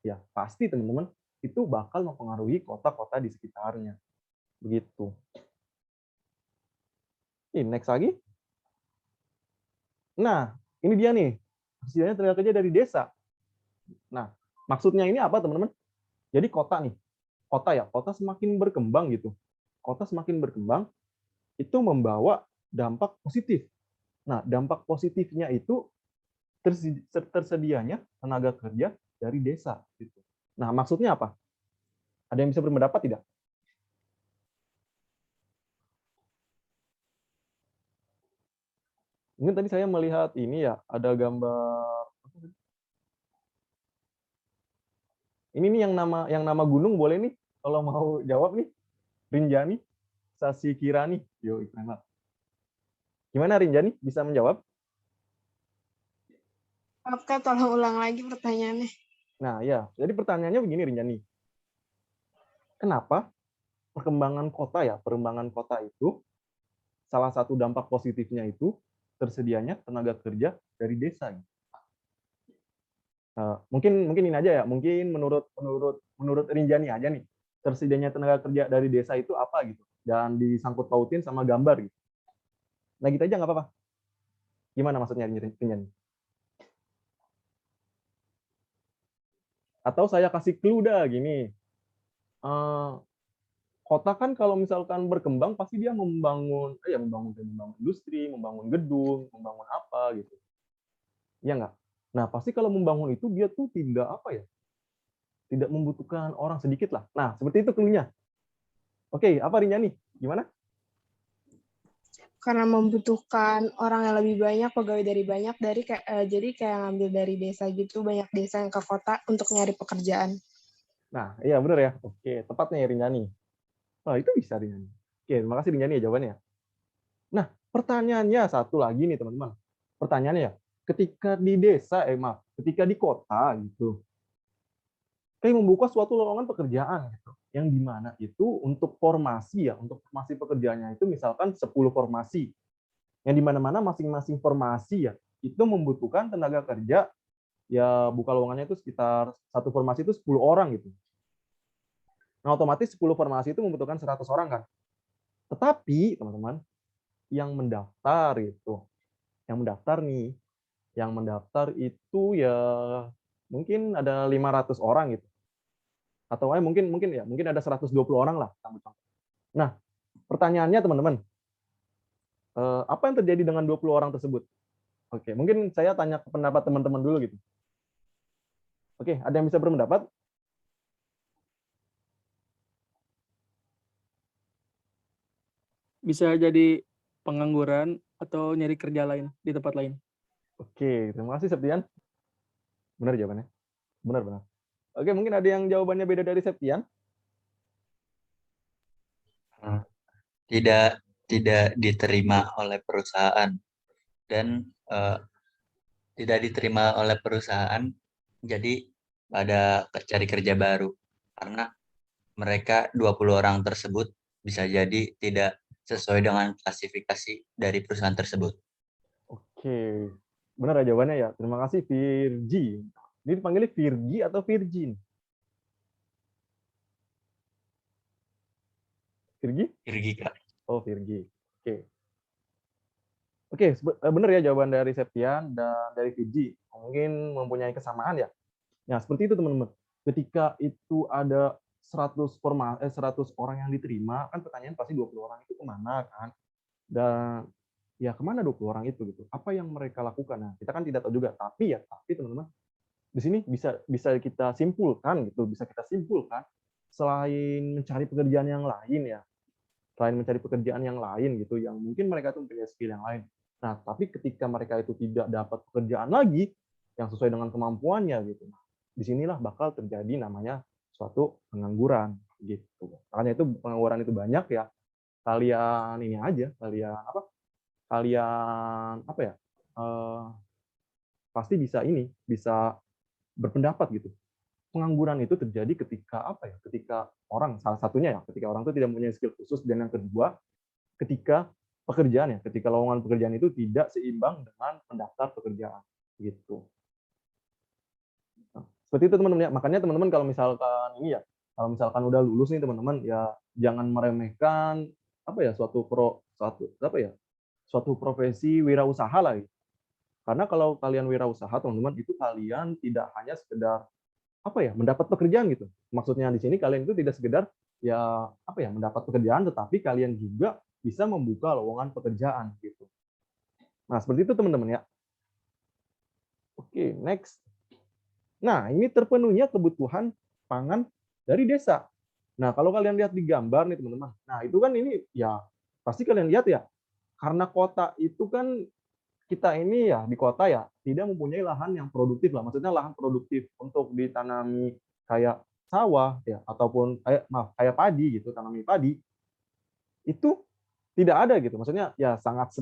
teman-teman itu bakal mempengaruhi kota-kota di sekitarnya. Begitu. Ini next lagi. Nah, ini dia nih. Hasilnya tenaga kerja dari desa. Nah, maksudnya ini apa teman-teman? Jadi kota semakin berkembang gitu. Kota semakin berkembang itu membawa dampak positif. Nah, dampak positifnya itu tersedianya tenaga kerja dari desa gitu. Nah, maksudnya apa? Ada yang bisa berpendapat tidak? Mungkin tadi saya melihat ini ya, ada gambar. Ini nih yang nama gunung boleh nih kalau mau jawab nih. Rinjani, Sasi Kirani. Yo, keren. Gimana Rinjani? Bisa menjawab? Maaf Kak, tolong ulang lagi pertanyaannya. Nah, ya. Jadi pertanyaannya begini Rinjani. Kenapa perkembangan kota itu salah satu dampak positifnya itu tersedianya tenaga kerja dari desa. Mungkin ini aja ya, mungkin menurut Rinjani aja nih, tersedianya tenaga kerja dari desa itu apa gitu, dan disangkut pautin sama gambar gitu. Nah gitu aja nggak apa-apa. Gimana maksudnya Rinjani? Atau saya kasih clue dah gini, kota kan kalau misalkan berkembang pasti dia membangun industri, membangun gedung, membangun apa gitu. Iya nggak? Nah, pasti kalau membangun itu dia tuh tidak membutuhkan orang sedikit lah. Nah, seperti itu clue-nya. Oke, apa Rinjani? Gimana? Karena membutuhkan orang yang lebih banyak, pegawai dari banyak, jadi kayak ngambil dari desa gitu, banyak desa yang ke kota untuk nyari pekerjaan. Nah, iya benar ya. Oke, tepatnya ya Rinjani. Wah, itu bisa Rinjani. Oke, terima kasih Rinjani ya jawabannya. Nah, pertanyaannya satu lagi nih teman-teman. Pertanyaannya ya, ketika di kota gitu, kayak membuka suatu lowongan pekerjaan gitu, yang dimana itu untuk formasi pekerjaannya itu misalkan 10 formasi, yang dimana-mana masing-masing formasi ya itu membutuhkan tenaga kerja, ya buka lowongannya itu sekitar satu formasi itu 10 orang gitu. Nah, otomatis 10 formasi itu membutuhkan 100 orang kan. Tetapi teman-teman yang mendaftar itu yang mendaftar nih. Yang mendaftar itu ya mungkin ada 500 orang gitu. Atau mungkin ada 120 orang lah. Nah, pertanyaannya teman-teman, apa yang terjadi dengan 20 orang tersebut? Oke, mungkin saya tanya ke pendapat teman-teman dulu gitu. Oke, ada yang bisa berpendapat? Bisa jadi pengangguran atau nyari kerja lain di tempat lain. Oke, terima kasih Septian. Benar jawabannya? Benar. Oke, mungkin ada yang jawabannya beda dari Septian? Tidak diterima oleh perusahaan dan tidak diterima oleh perusahaan, jadi pada cari kerja baru karena mereka 20 orang tersebut bisa jadi tidak sesuai dengan klasifikasi dari perusahaan tersebut. Oke, benar ya jawabannya ya. Terima kasih Virgi. Ini dipanggilnya Virgi atau Virgin? Virgi? Virgi, Kak. Oh, Virgi. Oke, benar ya jawaban dari Septian dan dari Virgi. Mungkin mempunyai kesamaan ya. Nah, seperti itu teman-teman. Ketika itu ada 100 orang yang diterima, kan pertanyaan pasti 20 orang itu kemana kan? Dan ya kemana 20 orang itu gitu? Apa yang mereka lakukan? Nah, kita kan tidak tahu juga. Tapi teman-teman, di sini bisa kita simpulkan gitu, selain mencari pekerjaan yang lain ya, gitu, yang mungkin mereka tuh punya skill yang lain. Nah, tapi ketika mereka itu tidak dapat pekerjaan lagi yang sesuai dengan kemampuannya gitu, disinilah bakal terjadi namanya suatu pengangguran gitu. Makanya itu pengangguran itu banyak ya. Kalian ini aja, pasti bisa berpendapat gitu. Pengangguran itu terjadi ketika orang, salah satunya ya, ketika orang itu tidak mempunyai skill khusus, dan yang kedua, ketika ketika lowongan pekerjaan itu tidak seimbang dengan pendaftar pekerjaan gitu. Nah, seperti itu teman-teman ya. Makanya teman-teman kalau misalkan udah lulus nih teman-teman, ya jangan meremehkan suatu profesi wirausaha lah gitu. Karena kalau kalian wirausaha teman-teman, itu kalian tidak hanya sekedar mendapat pekerjaan gitu. Maksudnya di sini kalian itu tidak sekedar mendapat pekerjaan, tetapi kalian juga bisa membuka lowongan pekerjaan gitu. Nah, seperti itu teman-teman ya. Oke, next. Nah, ini terpenuhnya kebutuhan pangan dari desa. Nah, kalau kalian lihat di gambar nih teman-teman. Nah, itu kan ini ya pasti kalian lihat ya. Karena kota itu kan, kita ini ya di kota ya tidak mempunyai lahan yang produktif lah, maksudnya lahan produktif untuk ditanami kayak sawah ya, ataupun kayak padi gitu, tanami padi itu tidak ada gitu, maksudnya ya sangat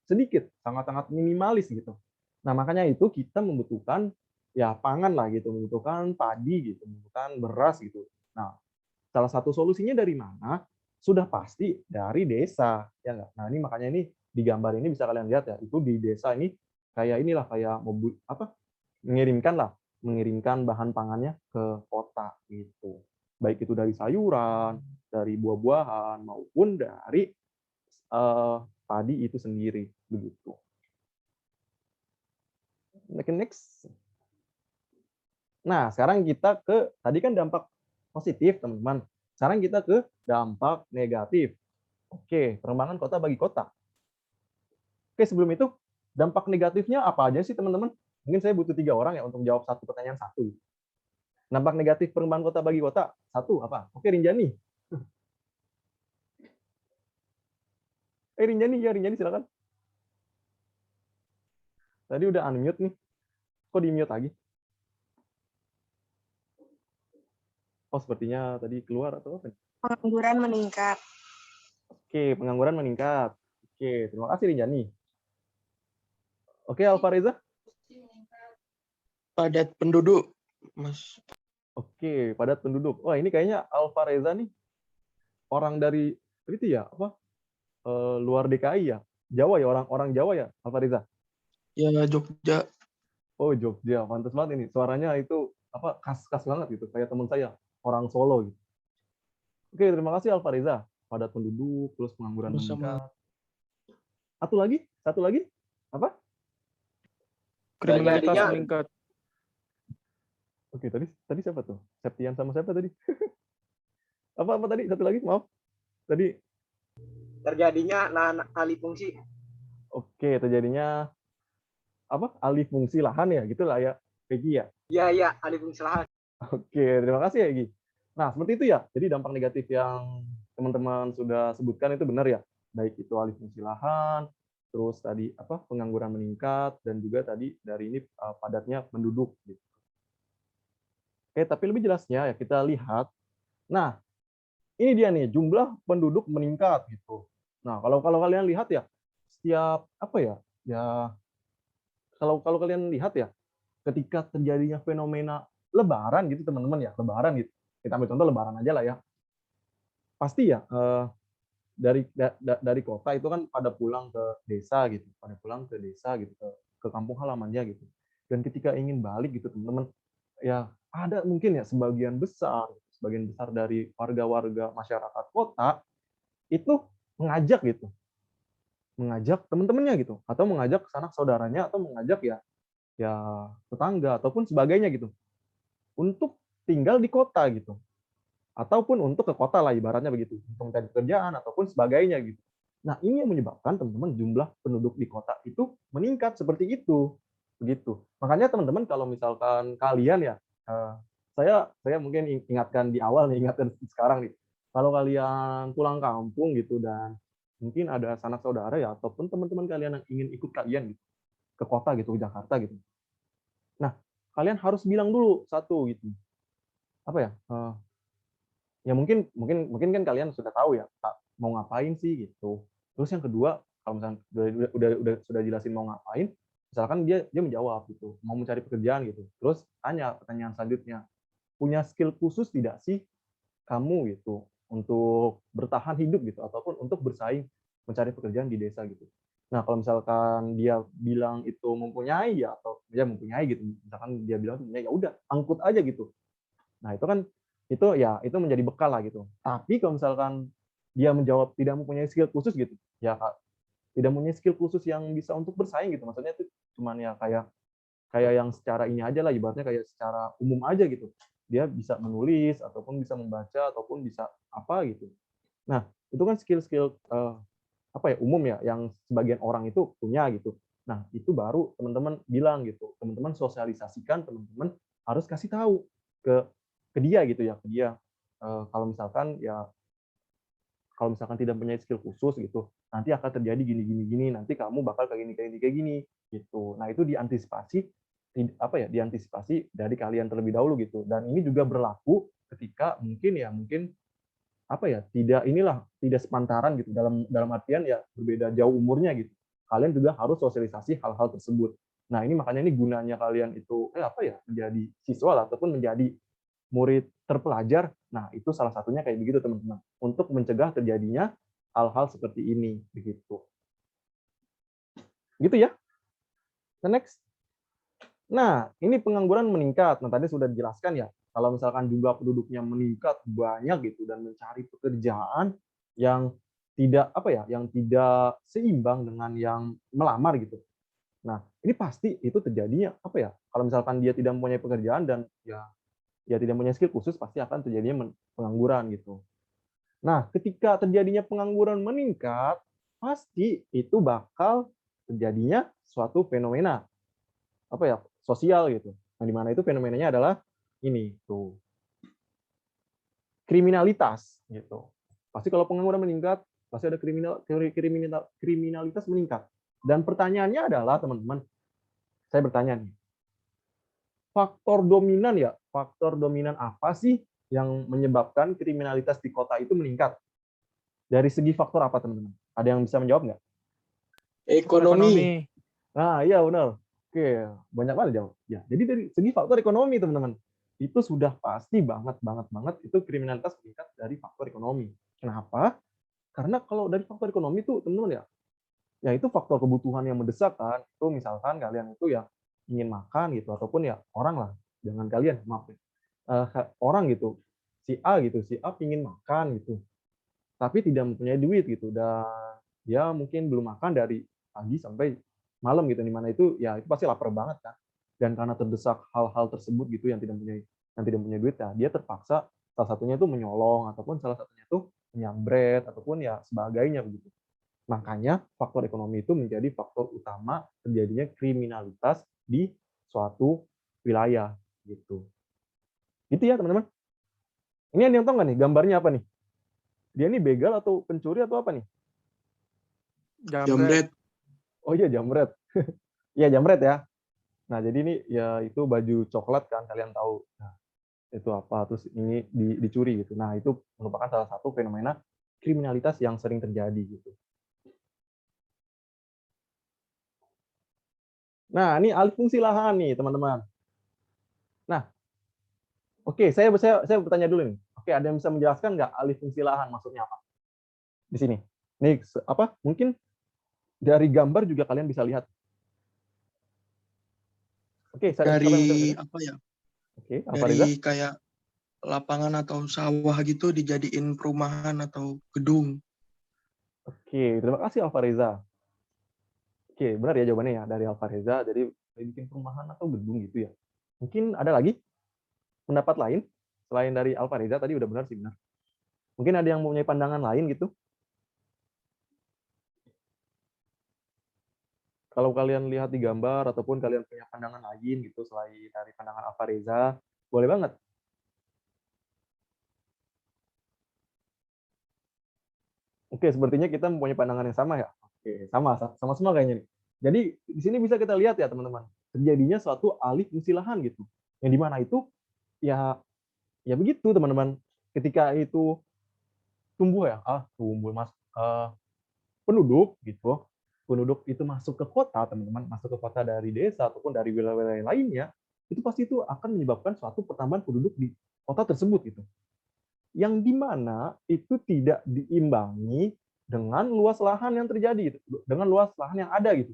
sedikit, sangat minimalis gitu. Nah, makanya itu kita membutuhkan ya pangan lah gitu, membutuhkan padi gitu, membutuhkan beras gitu. Nah, salah satu solusinya dari mana? Sudah pasti dari desa, ya nggak? Nah, ini makanya ini di gambar ini bisa kalian lihat ya, itu di desa ini kayak mengirimkan bahan pangannya ke kota gitu. Baik itu dari sayuran, dari buah-buahan, maupun dari padi itu sendiri begitu. Next. Nah, sekarang kita tadi kan dampak positif, teman-teman. Sekarang kita ke dampak negatif. Oke, pengembangan kota bagi kota. Oke, sebelum itu, dampak negatifnya apa aja sih, teman-teman? Mungkin saya butuh 3 orang ya untuk menjawab satu pertanyaan satu. Dampak negatif pengembangan kota bagi kota, satu apa? Oke, Rinjani. Rinjani silakan. Tadi udah unmute nih. Kok di-mute lagi? Oh, sepertinya tadi keluar atau apa? Pengangguran meningkat. Oke, pengangguran meningkat. Oke, terima kasih Rinjani. Oke, Alfareza. Padat penduduk, Mas. Oke, padat penduduk. Wah, ini kayaknya Alfareza nih orang dari itu ya, luar DKI ya. Jawa ya, orang Jawa ya, Alfareza. Ya, Jogja. Oh, Jogja. Pantas banget ini. Suaranya itu khas banget gitu, kayak teman saya, orang Solo gitu. Oke, terima kasih Alfareza. Padat penduduk, terus pengangguran meningkat. Satu lagi? Apa? Kriminalitas Terjadinya- meningkat. Oke, tadi siapa tuh? Septian sama siapa tadi? Apa tadi? Satu lagi, maaf. Tadi Terjadinya alih fungsi. oke, terjadinya apa? Alih fungsi lahan ya, gitulah ya, Peggy ya. Iya, alih fungsi lahan. Oke, terima kasih ya, Egy. Nah, seperti itu ya. Jadi dampak negatif yang teman-teman sudah sebutkan itu benar ya. Baik itu alih fungsi lahan, terus tadi apa pengangguran meningkat, dan juga tadi dari ini padatnya penduduk. Gitu. Oke, tapi lebih jelasnya ya kita lihat. Nah, ini dia nih jumlah penduduk meningkat gitu. Nah, kalau kalian lihat ya, setiap apa ya, ya kalau kalian lihat ya, ketika terjadinya fenomena Lebaran gitu teman-teman ya, Lebaran gitu. Kita ambil contoh Lebaran aja lah ya. Pasti ya dari kota itu kan pada pulang ke desa gitu, ke kampung halamannya gitu. Dan ketika ingin balik gitu teman-teman, ya ada mungkin ya sebagian besar dari warga-warga masyarakat kota itu mengajak teman-temannya gitu, atau mengajak sanak saudaranya, atau mengajak ya tetangga ataupun sebagainya gitu untuk tinggal di kota gitu, ataupun untuk ke kota lah ibaratnya begitu, untuk mencari pekerjaan ataupun sebagainya gitu. Nah, ini yang menyebabkan teman-teman jumlah penduduk di kota itu meningkat seperti itu, begitu. Makanya teman-teman kalau misalkan kalian ya, saya mungkin ingatkan di awal nih, ingatkan sekarang nih, kalau kalian pulang kampung gitu dan mungkin ada sanak saudara ya ataupun teman-teman kalian yang ingin ikut kalian gitu ke kota gitu, ke Jakarta gitu. Nah, kalian harus bilang dulu satu gitu, apa ya? Ya mungkin kan kalian sudah tahu ya mau ngapain sih gitu. Terus yang kedua, kalau misalnya udah sudah jelasin mau ngapain, misalkan dia menjawab gitu, mau mencari pekerjaan gitu. Terus tanya pertanyaan selanjutnya, punya skill khusus tidak sih kamu gitu untuk bertahan hidup gitu ataupun untuk bersaing mencari pekerjaan di desa gitu. Nah, kalau misalkan dia bilang itu mempunyai ya atau dia mempunyai gitu, misalkan dia bilang mempunyai ya udah angkut aja gitu. Nah, itu menjadi bekal lah gitu. Tapi kalau misalkan dia menjawab tidak mempunyai skill khusus gitu, ya tidak mempunyai skill khusus yang bisa untuk bersaing gitu. Maksudnya itu cuman ya kayak yang secara ini aja lah, ibaratnya kayak secara umum aja gitu. Dia bisa menulis ataupun bisa membaca ataupun bisa apa gitu. Nah, itu kan skill-skill apa ya umum ya yang sebagian orang itu punya gitu. Nah, itu baru teman-teman bilang gitu. Teman-teman sosialisasikan, teman-teman harus kasih tahu ke dia gitu ya, ke dia. Kalau misalkan tidak punya skill khusus gitu, nanti akan terjadi gini, nanti kamu bakal kayak gini gitu. Nah, itu diantisipasi dari kalian terlebih dahulu gitu. Dan ini juga berlaku ketika mungkin tidak sepantaran gitu dalam artian ya berbeda jauh umurnya gitu. Kalian juga harus sosialisasi hal-hal tersebut. Nah, ini makanya ini gunanya kalian itu menjadi siswa lah, ataupun menjadi murid terpelajar. Nah, itu salah satunya kayak begitu teman-teman, untuk mencegah terjadinya hal-hal seperti ini begitu. Gitu ya. Next. Nah, ini pengangguran meningkat. Nah, tadi sudah dijelaskan ya, kalau misalkan jumlah penduduknya meningkat banyak gitu dan mencari pekerjaan yang tidak seimbang dengan yang melamar gitu. Nah, ini pasti itu terjadinya kalau misalkan dia tidak mempunyai pekerjaan dan ya tidak punya skill khusus, pasti akan terjadinya pengangguran gitu. Nah, ketika terjadinya pengangguran meningkat, pasti itu bakal terjadinya suatu fenomena sosial gitu. Nah, di mana itu fenomenanya adalah ini tuh kriminalitas gitu. Pasti kalau pengangguran meningkat, pasti ada kriminalitas meningkat. Dan pertanyaannya adalah teman-teman, saya bertanya nih, faktor dominan apa sih yang menyebabkan kriminalitas di kota itu meningkat? Dari segi faktor apa teman-teman? Ada yang bisa menjawab nggak? Ekonomi. Nah, iya benar. Oke, banyak banget jawab. Ya, jadi dari segi faktor ekonomi teman-teman, itu sudah pasti banget itu kriminalitas meningkat dari faktor ekonomi. Kenapa? Karena kalau dari faktor ekonomi itu teman-teman ya itu faktor kebutuhan yang mendesak kan. Itu misalkan kalian itu ya ingin makan gitu, ataupun ya orang lah, jangan kalian, maaf ya. Orang gitu, si A ingin makan gitu, tapi tidak mempunyai duit gitu, dan dia mungkin belum makan dari pagi sampai malam gitu, di mana itu ya itu pasti lapar banget kan. Dan karena terdesak hal-hal tersebut gitu yang tidak punya duit ya, dia terpaksa salah satunya itu menyolong ataupun salah satunya itu menyambret ataupun ya sebagainya begitu. Makanya faktor ekonomi itu menjadi faktor utama terjadinya kriminalitas di suatu wilayah gitu. Gitu ya teman-teman. Ini ada yang tahu nggak nih gambarnya apa nih? Dia ini begal atau pencuri atau apa nih? Jambret. Oh iya jambret. Iya jambret ya. Nah jadi ini ya itu baju coklat kan kalian tahu. Nah, itu apa? Terus ini dicuri gitu. Nah itu merupakan salah satu fenomena kriminalitas yang sering terjadi gitu. Nah ini alih fungsi lahan nih teman-teman. Nah oke saya bertanya dulu nih. Oke ada yang bisa menjelaskan nggak alih fungsi lahan maksudnya apa? Di sini. Nih apa? Mungkin dari gambar juga kalian bisa lihat. Oke, Dari apa ya? Oke, apa Reza? Dari kayak lapangan atau sawah gitu dijadiin perumahan atau gedung. Oke, terima kasih Alfareza. Oke, benar ya jawabannya ya dari Alfareza. Jadi bikin perumahan atau gedung gitu ya. Mungkin ada lagi pendapat lain selain dari Alfareza tadi udah benar sih benar. Mungkin ada yang mempunyai pandangan lain gitu. Kalau kalian lihat di gambar ataupun kalian punya pandangan lain gitu selain dari pandangan Alfareza, boleh banget. Oke, sepertinya kita mempunyai pandangan yang sama ya. Oke, sama semua kayaknya nih. Jadi di sini bisa kita lihat ya teman-teman, terjadinya suatu alih fungsi lahan gitu. Yang di mana itu ya begitu teman-teman. Ketika itu tumbuh ya, penduduk gitu. Penduduk itu masuk ke kota, teman-teman, masuk ke kota dari desa ataupun dari wilayah-wilayah lainnya, itu pasti itu akan menyebabkan suatu pertambahan penduduk di kota tersebut gitu. Yang di mana itu tidak diimbangi dengan luas lahan yang terjadi, dengan luas lahan yang ada gitu.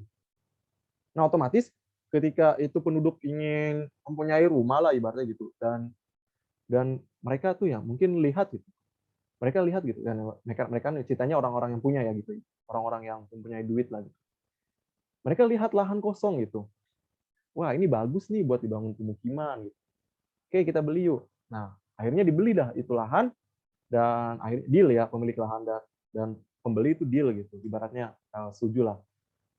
Nah, otomatis ketika itu penduduk ingin mempunyai rumah lah ibaratnya gitu, dan mereka tuh ya mungkin lihat gitu, mereka lihat gitu, dan mereka ceritanya orang-orang yang punya ya gitu, orang-orang yang mempunyai duit lah gitu. Mereka lihat lahan kosong gitu, wah ini bagus nih buat dibangun pemukiman gitu. Oke kita beli yuk. Nah akhirnya dibeli dah itu lahan, dan akhirnya deal ya pemilik lahan dan pembeli itu deal gitu, ibaratnya setuju lah.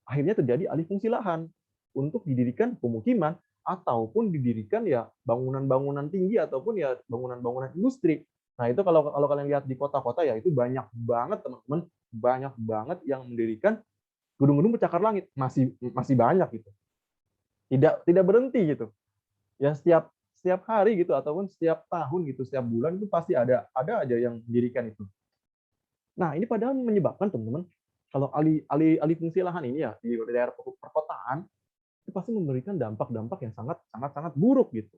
Akhirnya terjadi alih fungsi lahan untuk didirikan pemukiman ataupun didirikan ya bangunan-bangunan tinggi ataupun ya bangunan-bangunan industri. Nah itu kalau kalian lihat di kota-kota ya itu banyak banget teman-teman, banyak banget yang mendirikan gedung-gedung pencakar langit, masih banyak gitu. Tidak berhenti gitu. Ya setiap hari gitu ataupun setiap tahun gitu, setiap bulan itu pasti ada aja yang mendirikan itu. Nah, ini padahal menyebabkan teman-teman kalau alih fungsi lahan ini ya di daerah perkotaan itu pasti memberikan dampak-dampak yang sangat buruk gitu.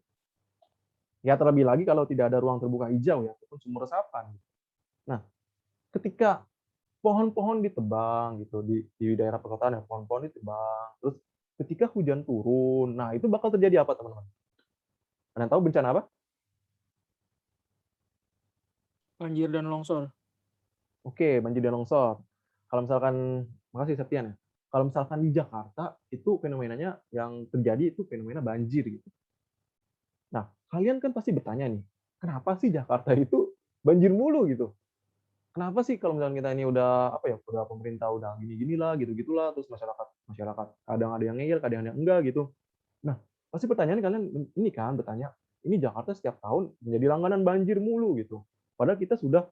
Ya terlebih lagi kalau tidak ada ruang terbuka hijau ya ataupun sumur resapan. Nah, ketika pohon-pohon ditebang gitu di daerah perkotaan ya pohon-pohon ditebang, terus ketika hujan turun, nah itu bakal terjadi apa teman-teman? Kalian tahu bencana apa? Banjir dan longsor. Oke, banjir dan longsor. Kalau misalkan, makasih Septian ya. Kalau misalkan di Jakarta, itu fenomenanya yang terjadi itu fenomena banjir gitu. Nah, kalian kan pasti bertanya nih, kenapa sih Jakarta itu banjir mulu gitu? Kenapa sih kalau misalnya kita ini udah udah pemerintah udah gini-gini lah, gitu-gitulah, terus masyarakat kadang ada yang ngeyel, kadang ada yang enggak gitu. Nah, pasti pertanyaan kalian ini kan bertanya, ini Jakarta setiap tahun menjadi langganan banjir mulu gitu. Padahal kita sudah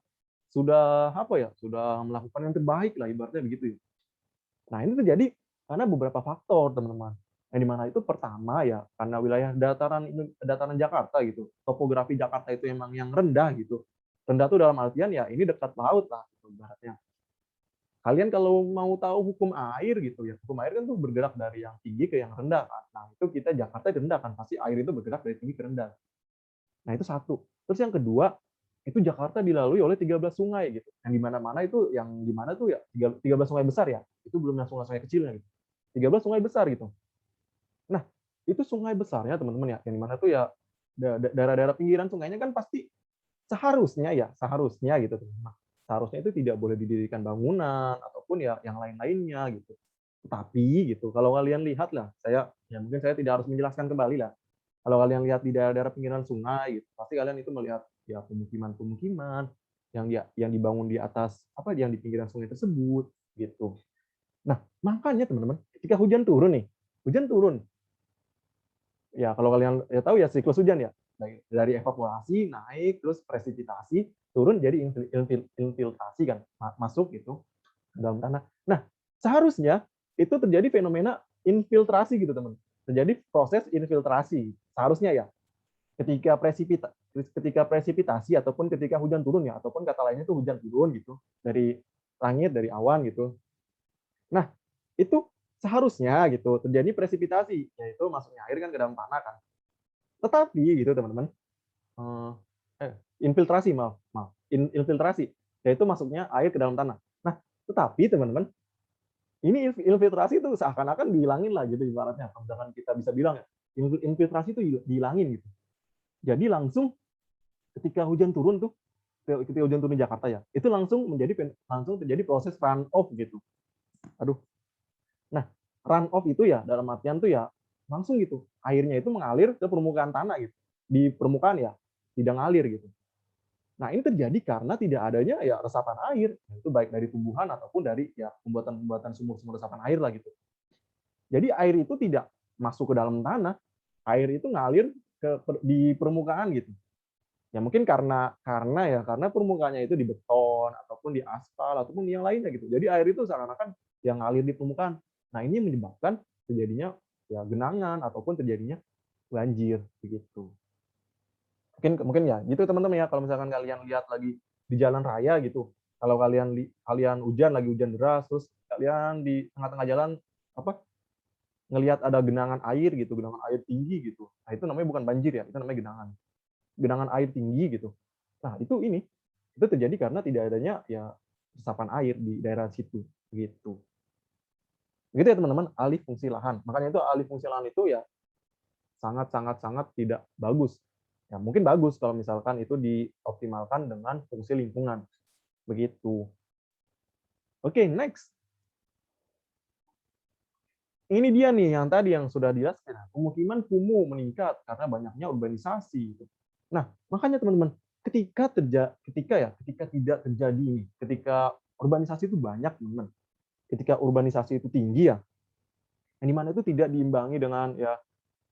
sudah melakukan yang terbaik lah ibaratnya begitu ya. Nah, ini terjadi karena beberapa faktor, teman-teman. Yang dimana itu pertama ya karena wilayah dataran Jakarta gitu. Topografi Jakarta itu emang yang rendah gitu. Rendah tuh dalam artian ya ini dekat laut lah gitu ibaratnya. Kalian kalau mau tahu hukum air gitu ya, hukum air kan tuh bergerak dari yang tinggi ke yang rendah kan. Nah, itu kita Jakarta rendah kan, pasti air itu bergerak dari tinggi ke rendah. Nah, itu satu. Terus yang kedua, itu Jakarta dilalui oleh 13 sungai gitu. Yang di mana-mana itu yang di mana tuh ya 13 sungai besar ya. Itu belum yang sungai-sungai kecilnya gitu. 13 sungai besar gitu. Nah, itu sungai besarnya teman-teman ya, yang di mana tuh ya daerah-daerah pinggiran sungainya kan pasti seharusnya gitu teman-teman. Seharusnya itu tidak boleh didirikan bangunan ataupun ya yang lain-lainnya gitu. Tapi gitu, kalau kalian lihat lah, mungkin saya tidak harus menjelaskan kembali lah. Kalau kalian lihat di daerah-daerah pinggiran sungai, gitu, pasti kalian itu melihat ya pemukiman-pemukiman yang dibangun di atas yang di pinggiran sungai tersebut, gitu. Nah, makanya teman-teman, ketika hujan turun, ya kalau kalian ya tahu ya siklus hujan ya, dari evaporasi naik, terus presipitasi, turun jadi infiltrasi kan, masuk gitu ke dalam tanah. Nah, seharusnya itu terjadi fenomena infiltrasi gitu teman. Terjadi proses infiltrasi seharusnya ya. Ketika presipitasi ataupun ketika hujan turun ya, ataupun kata lainnya itu hujan turun gitu dari langit, dari awan gitu. Nah, itu seharusnya gitu terjadi presipitasi, yaitu masuknya air kan ke dalam tanah kan. Tetapi gitu teman-teman, infiltrasi infiltrasi, yaitu masuknya air ke dalam tanah. Nah, tetapi teman-teman, ini infiltrasi itu seakan-akan dihilangin lah gitu ibaratnya. Misalkan kita bisa bilang ya, infiltrasi itu dihilangin gitu. Jadi langsung ketika hujan turun di Jakarta ya, itu langsung terjadi proses run off gitu. Aduh. Nah, run off itu ya dalam artian tuh ya langsung gitu. Airnya itu mengalir ke permukaan tanah gitu. Di permukaan ya tidak ngalir gitu. Nah, ini terjadi karena tidak adanya ya resapan air, itu baik dari tumbuhan ataupun dari ya pembuatan sumur-sumur resapan air lah gitu. Jadi air itu tidak masuk ke dalam tanah, air itu ngalir di permukaan gitu. Ya mungkin karena permukaannya itu di beton ataupun di aspal ataupun yang lainnya gitu. Jadi air itu seakan-akan yang ngalir di permukaan. Nah, ini menyebabkan terjadinya ya genangan ataupun terjadinya banjir begitu. Mungkin ya gitu teman-teman ya, kalau misalkan kalian lihat lagi di jalan raya gitu, kalau kalian lagi hujan deras, terus kalian di tengah-tengah jalan ngelihat ada genangan air gitu, genangan air tinggi gitu. Nah, itu namanya bukan banjir ya, itu namanya genangan air tinggi gitu. Nah, itu terjadi karena tidak adanya ya resapan air di daerah situ gitu. Begitu ya teman-teman, alih fungsi lahan. Makanya itu alih fungsi lahan itu ya sangat tidak bagus. Ya, mungkin bagus kalau misalkan itu dioptimalkan dengan fungsi lingkungan. Begitu. Oke, next. Ini dia nih yang tadi yang sudah dijelaskan. Pemukiman kumuh meningkat karena banyaknya urbanisasi. Nah, makanya teman-teman, ketika tidak terjadi ini, ketika urbanisasi itu banyak, teman-teman. Ketika urbanisasi itu tinggi ya, yang dimana itu tidak diimbangi dengan ya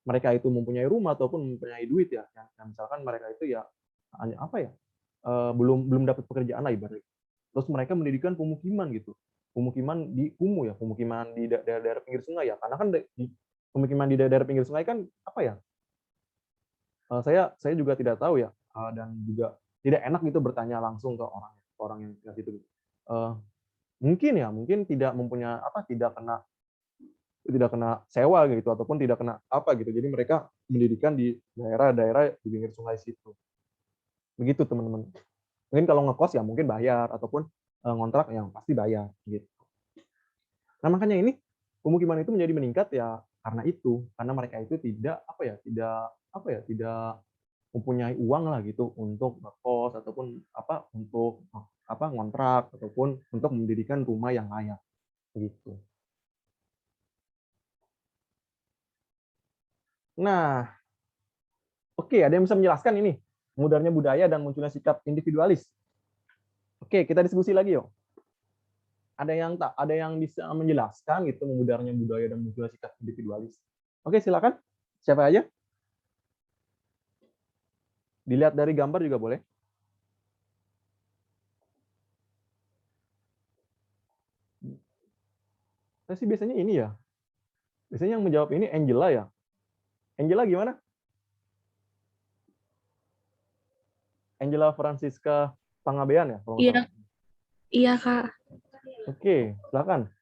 mereka itu mempunyai rumah ataupun mempunyai duit ya, misalkan mereka itu ya hanya belum dapat pekerjaan lah ibaratnya. Terus mereka mendirikan pemukiman gitu, pemukiman di kumuh ya, pemukiman di daerah pinggir sungai ya, karena kan pemukiman di daerah pinggir sungai kan saya juga tidak tahu ya, dan juga tidak enak gitu bertanya langsung ke orang yang tinggal situ. Mungkin tidak mempunyai tidak kena sewa gitu ataupun tidak kena gitu. Jadi mereka mendirikan di daerah-daerah di pinggir sungai situ. Begitu teman-teman. Mungkin kalau ngekos ya mungkin bayar ataupun ngontrak yang pasti bayar gitu. Nah, makanya ini pemukiman itu menjadi meningkat ya karena mereka itu tidak mempunyai uang lah gitu untuk ngekos ataupun untuk ngontrak ataupun untuk mendirikan rumah yang layak gitu. Nah, oke, ada yang bisa menjelaskan ini mudarnya budaya dan munculnya sikap individualis. Oke, kita diskusi lagi yuk. Ada yang bisa menjelaskan gitu memudarnya budaya dan munculnya sikap individualis. Oke, silakan. Siapa aja? Dilihat dari gambar juga boleh. Saya sih biasanya ini ya. Biasanya yang menjawab ini Angela ya. Angela gimana? Angela Francisca Pangabean ya? Iya. Iya, Kak. Oke, silakan.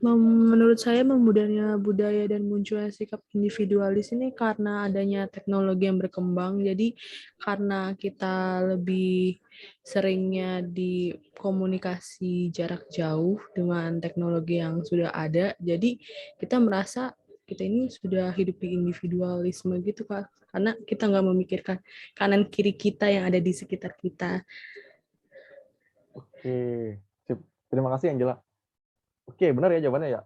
Menurut saya memudarnya budaya dan munculnya sikap individualis ini karena adanya teknologi yang berkembang. Jadi karena kita lebih seringnya di komunikasi jarak jauh dengan teknologi yang sudah ada, jadi kita merasa kita ini sudah hidup di individualisme gitu, Kak. Karena kita nggak memikirkan kanan kiri kita yang ada di sekitar kita. Oke, terima kasih Angela. Oke, benar ya jawabannya ya.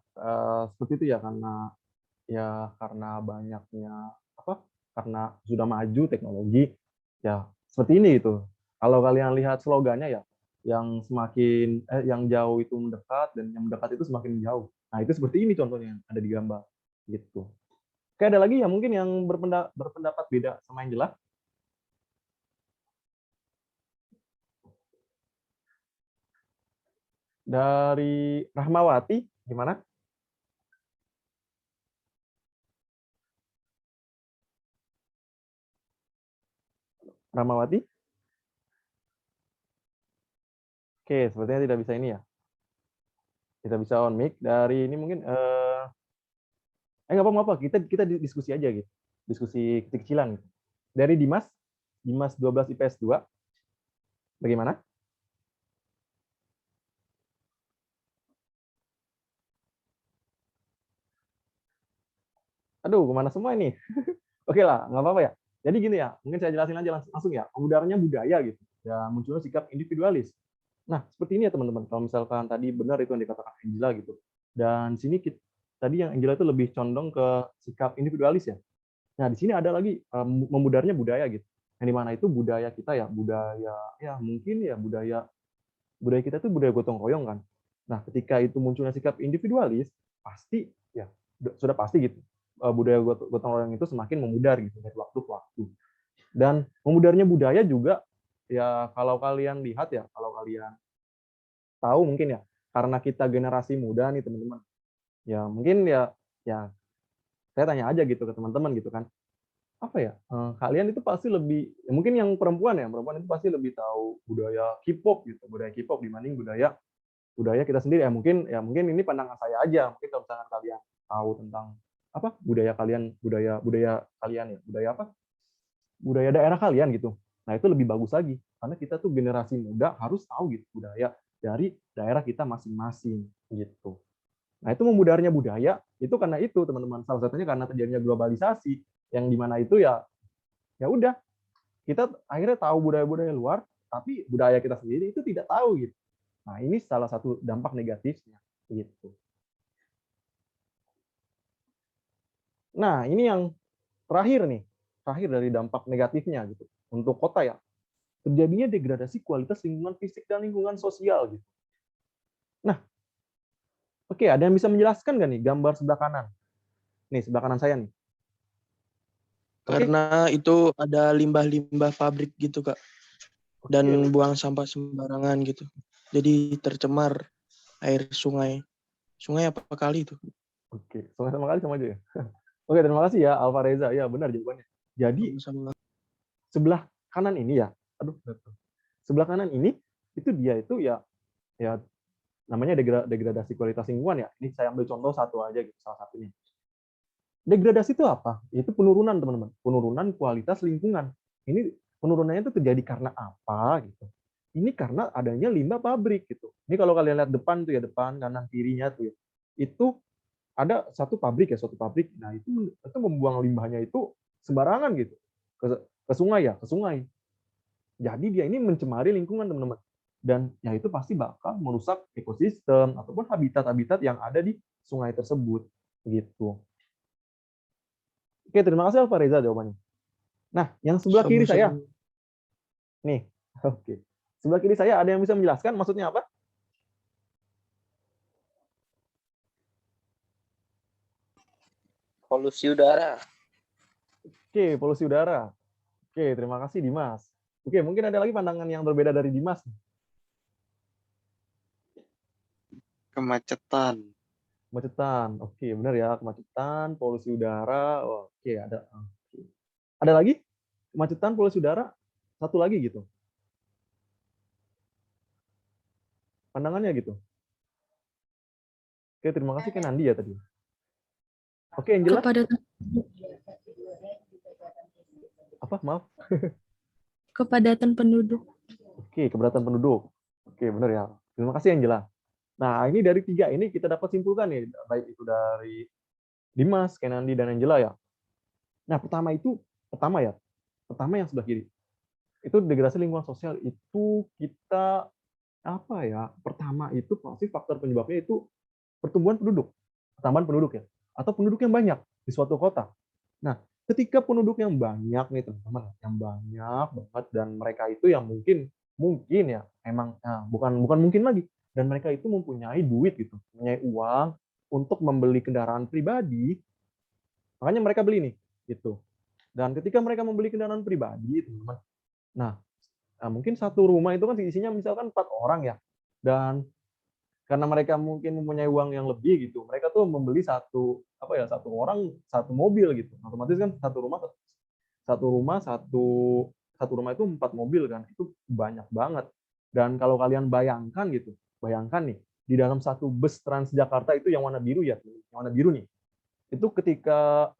Seperti itu ya karena banyaknya apa? Karena sudah maju teknologi ya seperti ini gitu. Kalau kalian lihat slogannya ya yang jauh itu mendekat dan yang mendekat itu semakin jauh. Nah, itu seperti ini contohnya yang ada di gambar gitu. Oke, ada lagi ya mungkin yang berpendapat beda sama yang jelas? Dari Rahmawati, gimana? Rahmawati? Oke, sepertinya tidak bisa ini ya. Tidak bisa on mic. Dari ini mungkin nggak apa-apa, kita diskusi aja gitu. Diskusi kecil-kecilan gitu. Dari Dimas 12 IPS 2. Bagaimana? Aduh, kemana semua ini? Oke lah, nggak apa-apa ya. Jadi gini ya, mungkin saya jelasin aja langsung ya. Pemudarannya budaya gitu. Ya, munculnya sikap individualis. Nah, seperti ini ya teman-teman. Kalau misalkan tadi benar itu yang dikatakan Angela gitu. Dan sini tadi yang Angela itu lebih condong ke sikap individualis ya. Nah, di sini ada lagi memudarnya budaya gitu. Yang dimana itu budaya kita ya, mungkin ya budaya kita itu budaya gotong royong kan. Nah, ketika itu munculnya sikap individualis, pasti ya sudah pasti gitu. Budaya gotong royong itu semakin memudar gitu dari waktu ke waktu. Dan memudarnya budaya juga ya kalau kalian lihat ya, kalau kalian tahu mungkin ya, karena kita generasi muda nih teman-teman. Ya mungkin ya saya tanya aja gitu ke teman-teman gitu kan. Apa ya? Kalian itu pasti lebih ya mungkin yang perempuan itu pasti lebih tahu budaya K-pop gitu, budaya K-pop dibanding budaya kita sendiri ya mungkin ini pandangan saya aja. Mungkin kalau misalkan kalian tahu tentang apa budaya kalian ya, budaya apa? Budaya daerah kalian gitu. Nah, itu lebih bagus lagi karena kita tuh generasi muda harus tahu gitu budaya dari daerah kita masing-masing gitu. Nah, itu memudarnya budaya itu karena itu teman-teman. Salah satunya karena terjadinya globalisasi yang dimana itu ya udah kita akhirnya tahu budaya-budaya luar, tapi budaya kita sendiri itu tidak tahu gitu. Nah, ini salah satu dampak negatifnya gitu. Nah, ini yang terakhir dari dampak negatifnya gitu. Untuk kota ya, terjadinya degradasi kualitas lingkungan fisik dan lingkungan sosial gitu. Nah, oke, ada yang bisa menjelaskan nggak nih gambar sebelah kanan? Nih, sebelah kanan saya nih. Karena itu ada limbah-limbah pabrik gitu, Kak. Dan buang sampah sembarangan gitu. Jadi tercemar air sungai. Sungai apa kali itu? Oke, sama kali sama aja ya. Oke, terima kasih ya Alfa Reza. Ya, benar jawabannya. Jadi sebelah kanan ini ya. Sebelah kanan ini dia itu ya namanya degradasi kualitas lingkungan ya. Ini saya ambil contoh satu aja gitu, salah satunya. Degradasi itu apa? Itu penurunan, teman-teman. Penurunan kualitas lingkungan. Ini penurunannya itu terjadi karena apa gitu. Ini karena adanya limbah pabrik gitu. Ini kalau kalian lihat depan tuh ya, depan kanan kirinya tuh ya. Itu ada suatu pabrik. Nah, itu membuang limbahnya itu sembarangan gitu. Ke sungai. Jadi dia ini mencemari lingkungan, teman-teman. Dan ya itu pasti bakal merusak ekosistem ataupun habitat-habitat yang ada di sungai tersebut gitu. Oke, terima kasih Alfa Reza jawabannya. Nah, yang sebelah kiri saya. Nih, oke. Sebelah kiri saya ada yang bisa menjelaskan maksudnya apa? Polusi udara. Oke, polusi udara. Oke, terima kasih Dimas. Oke, mungkin ada lagi pandangan yang berbeda dari Dimas. Kemacetan. Oke, benar ya, kemacetan, polusi udara. Oke, ada. Ada lagi? Kemacetan, polusi udara. Satu lagi gitu. Pandangannya gitu. Oke, terima kasih Ken Andi ya tadi. Oke, yang jelas. Apa? Maaf. Kepadatan penduduk. Oke, kepadatan penduduk. Oke, benar ya. Terima kasih Angela. Nah, ini dari 3 ini kita dapat simpulkan nih, baik itu dari Dimas, Kenandi, dan Angela ya. Nah, pertama yang sebelah kiri. Itu degradasi lingkungan sosial itu kita apa ya? Pertama itu pasti faktor penyebabnya itu pertumbuhan penduduk, tambahan penduduk ya, atau penduduk yang banyak di suatu kota. Nah, ketika penduduk yang banyak nih teman-teman, yang banyak banget dan mereka itu yang mungkin ya emang bukan mungkin lagi, dan mereka itu mempunyai duit gitu, mempunyai uang untuk membeli kendaraan pribadi, makanya mereka beli nih gitu. Dan ketika mereka membeli kendaraan pribadi, teman-teman, nah mungkin satu rumah itu kan isinya misalkan 4 orang ya, dan karena mereka mungkin mempunyai uang yang lebih gitu, mereka tuh membeli satu orang satu mobil gitu. Otomatis kan satu rumah itu 4 mobil kan, itu banyak banget. Dan kalau kalian bayangkan gitu, bayangkan nih di dalam satu bus Transjakarta itu yang warna biru ya, yang warna biru nih. Itu ketika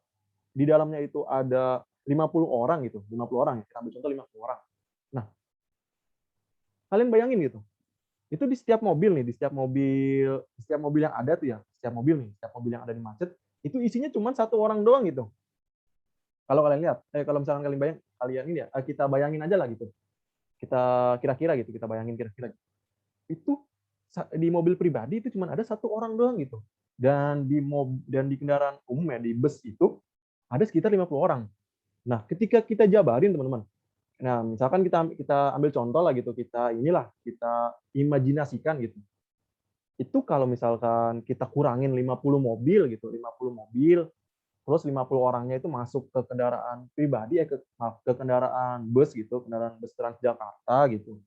di dalamnya itu ada 50 orang gitu, 50 orang ya, kita ambil contoh 50 orang. Nah, kalian bayangin gitu, itu di setiap mobil nih, di setiap mobil yang ada tuh ya, setiap mobil yang ada di macet, itu isinya cuma satu orang doang gitu. Kalau kalian lihat, kalau misalkan kalian ini ya, kita bayangin aja lah gitu. Kita kira-kira gitu, kita bayangin kira-kira. Itu di mobil pribadi itu cuma ada satu orang doang gitu. Dan di kendaraan umum ya, di bus itu ada sekitar 50 orang. Nah, ketika kita jabarin teman-teman. Nah, misalkan kita ambil contoh lah gitu, kita imajinasikan gitu. Itu kalau misalkan kita kurangin 50 mobil gitu, 50 mobil, terus 50 orangnya itu masuk ke kendaraan pribadi ke kendaraan bus gitu, kendaraan bus Transjakarta gitu.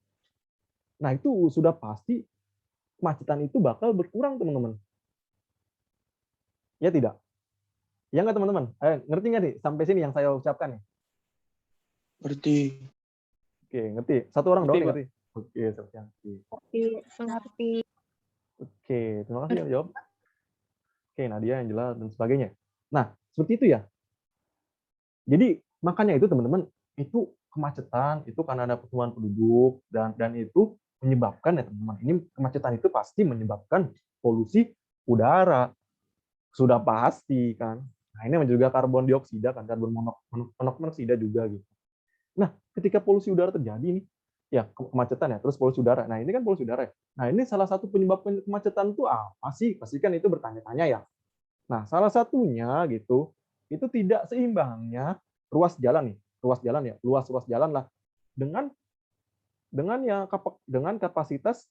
Nah, itu sudah pasti kemacetan itu bakal berkurang, teman-teman. Ya tidak? Ya nggak, teman-teman? Ngerti nggak nih sampai sini yang saya ucapkan nih? Ngerti. Oke, ngerti. Satu orang doang Ngerti, ngerti. Oke, ngerti. Mengerti. Oke, terima kasih yang jawab. Oke, Nadia yang jelas dan sebagainya. Nah, seperti itu ya. Jadi makanya itu teman-teman, itu kemacetan itu karena ada pertumbuhan penduduk dan itu menyebabkan ya teman-teman. Ini kemacetan itu pasti menyebabkan polusi udara. Sudah pasti kan. Nah, ini juga karbon dioksida kan, karbon monoksida juga gitu. Nah, ketika polusi udara terjadi nih, ya kemacetan ya, terus polusi udara. Nah, ini kan polusi udara ya. Nah, ini salah satu penyebab kemacetan itu apa sih? Pasti kan itu bertanya-tanya ya. Nah, salah satunya gitu, itu tidak seimbangnya ruas jalan nih, luas jalan lah dengan kapasitas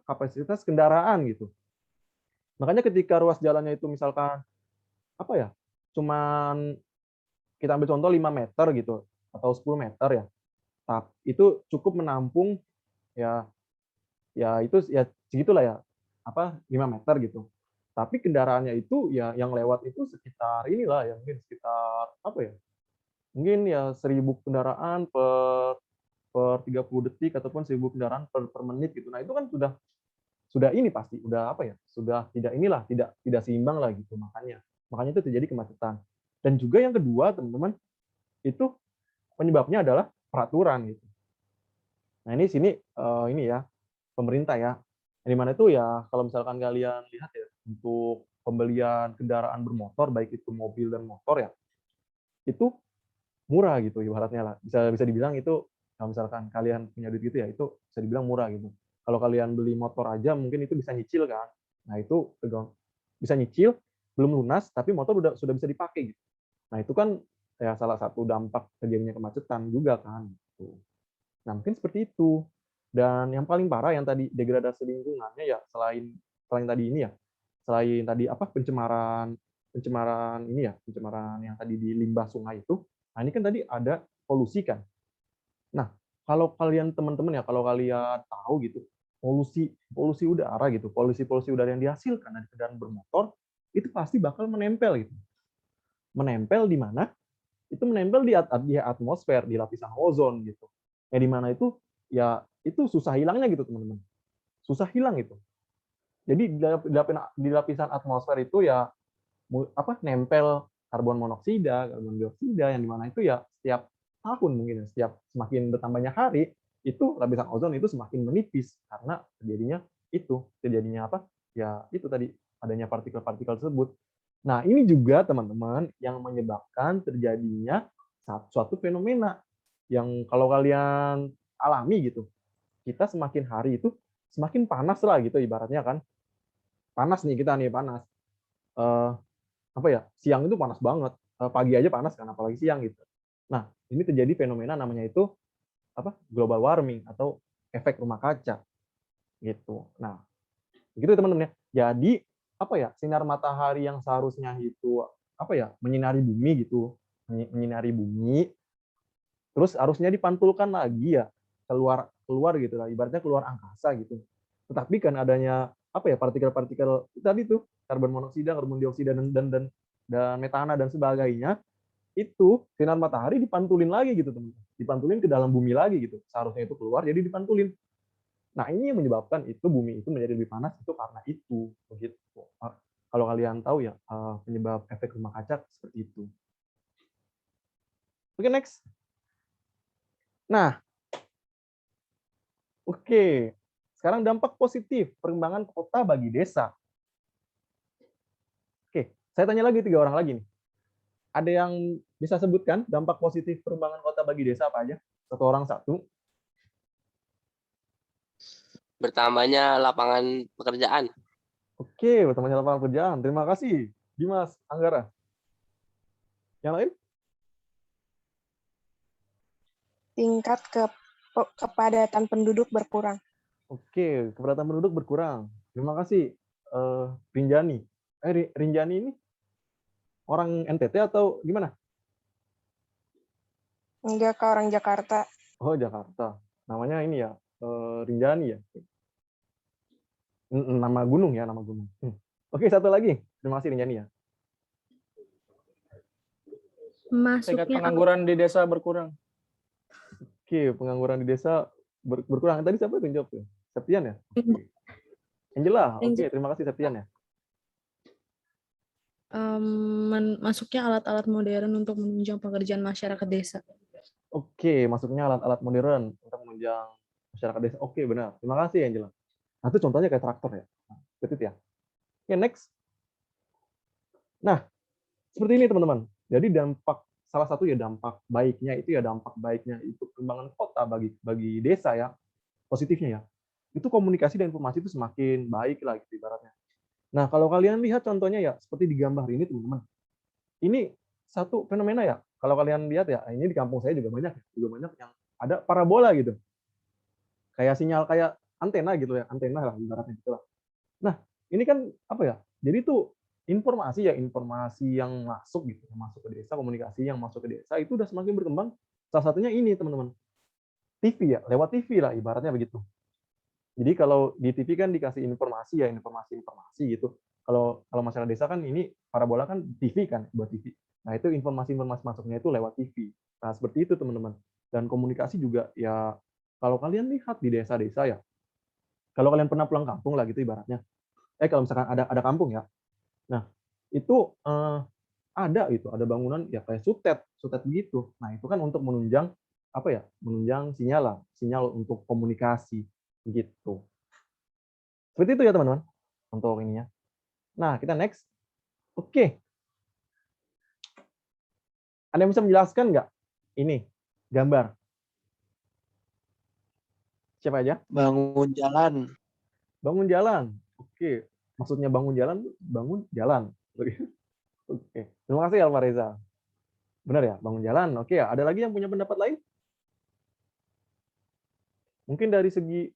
kapasitas kendaraan gitu. Makanya ketika ruas jalannya itu misalkan cuman kita ambil contoh 5 meter gitu atau 10 meter ya. Itu cukup menampung ya itu ya segitulah ya 5 meter gitu. Tapi kendaraannya itu ya yang lewat itu sekitar inilah ya, mungkin sekitar mungkin ya 1.000 kendaraan per 30 detik ataupun 1.000 kendaraan per menit gitu. Nah, itu kan sudah ini pasti sudah tidak seimbang lah gitu, makanya itu terjadi kemacetan. Dan juga yang kedua teman-teman, itu penyebabnya adalah peraturan gitu. Nah, ini ya pemerintah ya, di mana itu ya kalau misalkan kalian lihat ya, untuk pembelian kendaraan bermotor baik itu mobil dan motor ya, itu murah gitu ibaratnya lah, bisa dibilang itu kalau misalkan kalian punya duit gitu ya, itu bisa dibilang murah gitu. Kalau kalian beli motor aja mungkin itu bisa nyicil kan. Nah, itu bisa nyicil, belum lunas, tapi motor sudah bisa dipakai gitu. Nah, itu kan ya salah satu dampak terjadinya kemacetan juga kan. Gitu. Nah, mungkin seperti itu. Dan yang paling parah yang tadi degradasi lingkungannya ya, selain tadi ini ya, selain tadi pencemaran pencemaran yang tadi di limbah sungai itu. Nah, ini kan tadi ada polusi kan. Nah, kalau kalian teman-teman ya, kalau kalian tahu gitu, polusi udara gitu, polusi udara yang dihasilkan dari kendaraan bermotor itu pasti bakal menempel gitu. Menempel di mana? Itu menempel di atmosfer, di lapisan ozon gitu. Yang di mana itu ya itu susah hilangnya gitu, teman-teman. Susah hilang gitu. Jadi di lapisan atmosfer itu ya nempel karbon monoksida, karbon dioksida, yang di mana itu ya setiap tahun mungkin setiap semakin bertambahnya hari itu lapisan ozon itu semakin menipis karena terjadinya ya itu tadi adanya partikel-partikel tersebut. Nah, ini juga teman-teman yang menyebabkan terjadinya suatu fenomena yang kalau kalian alami gitu, kita semakin hari itu semakin panas lah gitu ibaratnya kan. panas nih kita nih panas. Apa ya? Siang itu panas banget. Pagi aja panas kan, apalagi siang gitu. Nah, ini terjadi fenomena namanya itu apa? Global warming atau efek rumah kaca gitu. Nah, gitu teman-teman ya. Jadi apa ya? Sinar matahari yang seharusnya itu apa ya? Menyinari bumi gitu. Menyinari bumi. Terus harusnya dipantulkan lagi ya keluar gitu lah, ibaratnya keluar angkasa gitu. Tetapi kan adanya apa ya partikel-partikel tadi tuh karbon monoksida, karbon dioksida dan metana dan sebagainya itu sinar matahari dipantulin lagi gitu teman-teman. Dipantulin ke dalam bumi lagi gitu. Seharusnya itu keluar jadi dipantulin. Nah, ini yang menyebabkan itu bumi itu menjadi lebih panas itu karena itu begitu. Kalau kalian tahu ya penyebab efek rumah kaca seperti itu. Oke, next. Nah, oke. Sekarang dampak positif perkembangan kota bagi desa. Oke, saya tanya lagi 3 orang lagi nih. Ada yang bisa sebutkan dampak positif perkembangan kota bagi desa apa aja? Satu orang satu. Bertambahnya lapangan pekerjaan. Oke, bertambahnya lapangan pekerjaan. Terima kasih, Dimas, Anggara. Yang lain? Tingkat kepadatan penduduk berkurang. Oke, kepadatan penduduk berkurang. Terima kasih, Rinjani. Rinjani ini orang NTT atau gimana? Enggak, ke orang Jakarta. Oh, Jakarta. Namanya ini ya, Rinjani ya. Nama gunung ya, nama gunung. Oke, satu lagi. Terima kasih Rinjani ya. Tingkat pengangguran di desa berkurang. Oke, pengangguran di desa berkurang. Tadi siapa yang jawab ya? Septian ya? Oke. Angela, oke, terima kasih Septian ya. Masuknya alat-alat modern untuk menunjang pekerjaan masyarakat desa. Oke, masuknya alat-alat modern untuk menunjang masyarakat desa. Oke, benar. Terima kasih Angela. Nah, itu contohnya kayak traktor ya. Seperti itu ya. Oke, next. Nah, seperti ini teman-teman. Jadi salah satu ya dampak baiknya itu perkembangan kota bagi desa ya. Positifnya ya. Itu komunikasi dan informasi itu semakin baik lah gitu ibaratnya. Nah, kalau kalian lihat contohnya ya seperti di gambar ini teman-teman. Ini satu fenomena ya. Kalau kalian lihat ya, ini di kampung saya juga banyak yang ada parabola gitu. Kayak sinyal kayak antena gitu ya, antena lah ibaratnya gitu lah. Nah, ini kan apa ya? Jadi tuh informasi yang masuk gitu, yang masuk ke desa, komunikasi yang masuk ke desa itu udah semakin berkembang. Salah satunya ini teman-teman, TV ya, lewat TV lah ibaratnya begitu. Jadi kalau di TV kan dikasih informasi gitu. Kalau masyarakat desa kan ini parabola kan TV kan, buat TV. Nah itu informasi masuknya itu lewat TV. Nah seperti itu teman-teman. Dan komunikasi juga ya kalau kalian lihat di desa-desa ya, kalau kalian pernah pulang kampung lah gitu ibaratnya. Kalau misalkan ada kampung ya. Nah itu ada bangunan ya kayak sutet begitu. Nah itu kan untuk menunjang apa ya? Menunjang sinyal untuk komunikasi gitu. Seperti itu ya teman-teman untuk ininya. Nah, kita next. Oke. Ada yang bisa menjelaskan nggak? Ini gambar. Siapa aja? Bangun jalan. Bangun jalan. Oke. Maksudnya bangun jalan. Oke. Terima kasih Alfa Reza. Benar ya, bangun jalan. Oke, ada lagi yang punya pendapat lain? Mungkin dari segi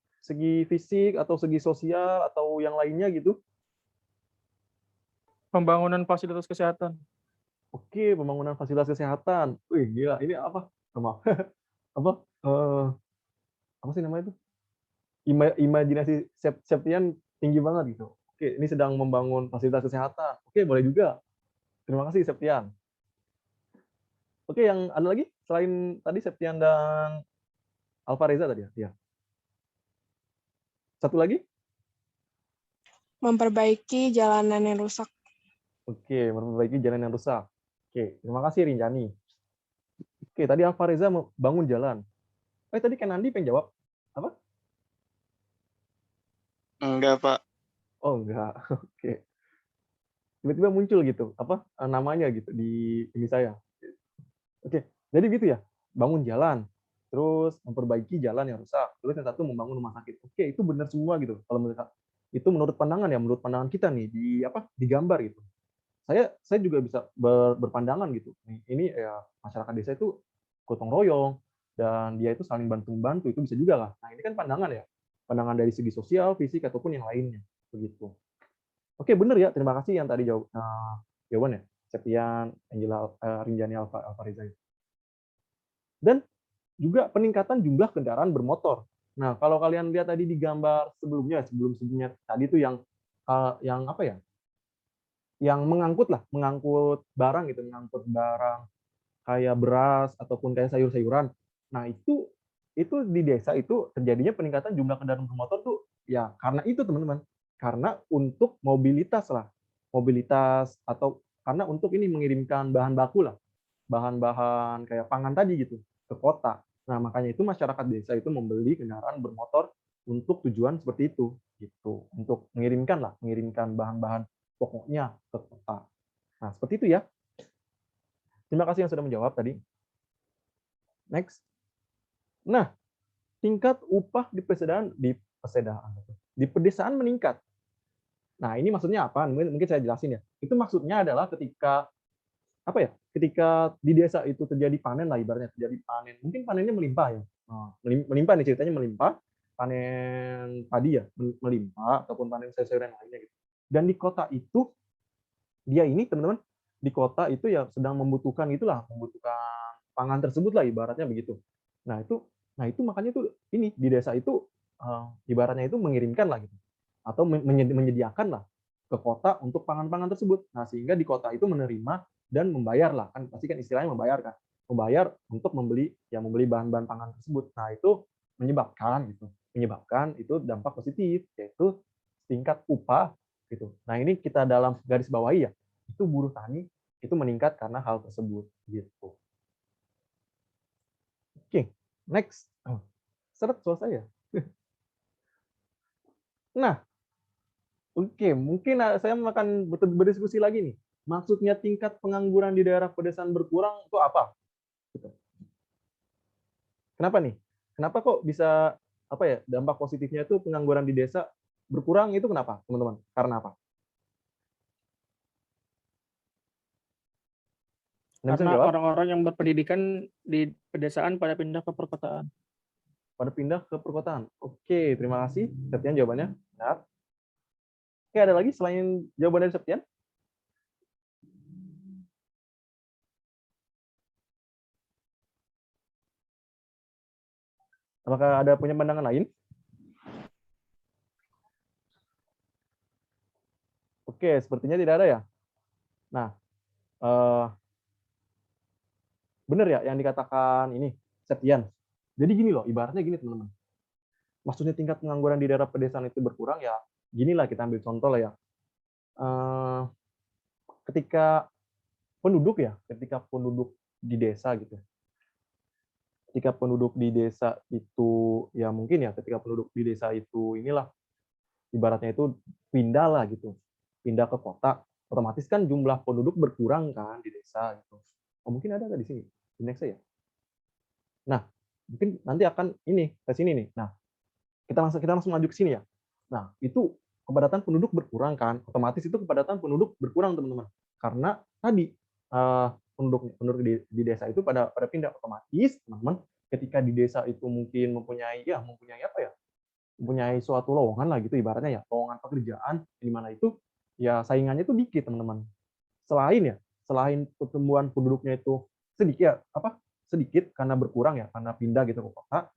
fisik atau segi sosial atau yang lainnya gitu. Pembangunan fasilitas kesehatan. Oke, pembangunan fasilitas kesehatan. Wih, gila. Ini apa? Maaf. Apa sih namanya itu? Imajinasi Septian tinggi banget gitu. Oke, ini sedang membangun fasilitas kesehatan. Oke, boleh juga. Terima kasih Septian. Oke, yang ada lagi selain tadi Septian dan Alfa Reza tadi ya? Satu lagi? Memperbaiki jalanan yang rusak. Oke, memperbaiki jalan yang rusak. Oke, terima kasih Rinjani. Oke, tadi Alfa Reza bangun jalan. Tadi kan Nandi pengen jawab. Apa? Enggak, Pak. Oh, enggak. Oke. Tiba-tiba muncul gitu, namanya gitu di ini saya. Oke, jadi gitu ya. Bangun jalan, terus memperbaiki jalan yang rusak, terus yang satu membangun rumah sakit. Oke, itu benar semua gitu. Kalau menurut itu menurut pandangan kita nih di gambar gitu. Saya juga bisa berpandangan gitu. Ini ya masyarakat desa itu gotong royong dan dia itu saling bantu-bantu, itu bisa juga lah. Nah, ini kan pandangan ya. Pandangan dari segi sosial, fisik ataupun yang lainnya begitu. Oke, benar ya. Terima kasih yang tadi jawabannya. Septian, Angela, Rinjani Alfareza. Dan juga peningkatan jumlah kendaraan bermotor. Nah, kalau kalian lihat tadi di gambar sebelumnya tadi itu yang apa ya? Yang mengangkut barang gitu, mengangkut barang kayak beras ataupun kayak sayur-sayuran. Nah, itu di desa itu terjadinya peningkatan jumlah kendaraan bermotor tuh ya karena itu teman-teman. Karena untuk mobilitas atau karena untuk ini mengirimkan bahan baku lah, bahan-bahan kayak pangan tadi gitu ke kota. Nah, makanya itu masyarakat desa itu membeli kendaraan bermotor untuk tujuan seperti itu gitu, untuk mengirimkan bahan-bahan pokoknya ke kota. Nah, seperti itu ya. Terima kasih yang sudah menjawab tadi. Next. Nah, tingkat upah di pedesaan meningkat. Nah, ini maksudnya apa? Mungkin saya jelasin ya. Itu maksudnya adalah ketika ketika di desa itu terjadi panen lah, ibaratnya terjadi panen. Mungkin panennya melimpah ya. Melimpah nih ceritanya, melimpah. Panen padi ya, melimpah ataupun panen sayur-sayuran lainnya gitu. Dan di kota itu dia ini teman-teman di kota itu ya sedang membutuhkan pangan tersebut lah, ibaratnya begitu. Nah itu makanya tuh ini di desa itu ibaratnya itu mengirimkan lah gitu, atau menyediakan lah ke kota untuk pangan-pangan tersebut. Nah, sehingga di kota itu menerima dan membayar lah, kan pasti kan istilahnya membayar untuk membeli bahan-bahan pangan tersebut. Nah, itu menyebabkan itu dampak positif, yaitu tingkat upah gitu. Nah, ini kita dalam garis bawahi ya, itu buruh tani itu meningkat karena hal tersebut gitu. Oke, next. Seret soal saya. Nah, oke, mungkin saya akan berdiskusi lagi nih. Maksudnya tingkat pengangguran di daerah pedesaan berkurang itu apa? Gitu. Kenapa nih? Kenapa kok bisa dampak positifnya itu pengangguran di desa berkurang itu kenapa, teman-teman? Karena apa? Karena orang-orang yang berpendidikan di pedesaan pada pindah ke perkotaan. Oke, terima kasih. Septian jawabannya. Benar. Oke, ada lagi selain jawaban dari Septian? Apakah ada punya pandangan lain? Oke, sepertinya tidak ada ya. Nah, benar ya yang dikatakan ini Septian. Jadi gini loh, ibaratnya gini teman-teman. Maksudnya tingkat pengangguran di daerah pedesaan itu berkurang ya, ginilah kita ambil contoh lah ya. Ketika penduduk di desa gitu. Ketika penduduk di desa itu ya mungkin ya ketika penduduk di desa itu ibaratnya itu pindah lah gitu. Pindah ke kota, otomatis kan jumlah penduduk berkurang kan di desa gitu. Oh, mungkin ada di sini. Di next ya. Nah, mungkin nanti akan ke sini nih. Nah, kita langsung maju ke sini ya. Nah, itu kepadatan penduduk berkurang kan, otomatis itu kepadatan penduduk berkurang teman-teman. Karena tadi penduduk di desa itu pada pindah, otomatis teman-teman ketika di desa itu mungkin mempunyai suatu lowongan lah gitu ibaratnya ya, lowongan pekerjaan di mana itu ya saingannya itu dikit teman-teman. Selain pertumbuhan penduduknya itu sedikit karena berkurang ya, karena pindah gitu ke kota,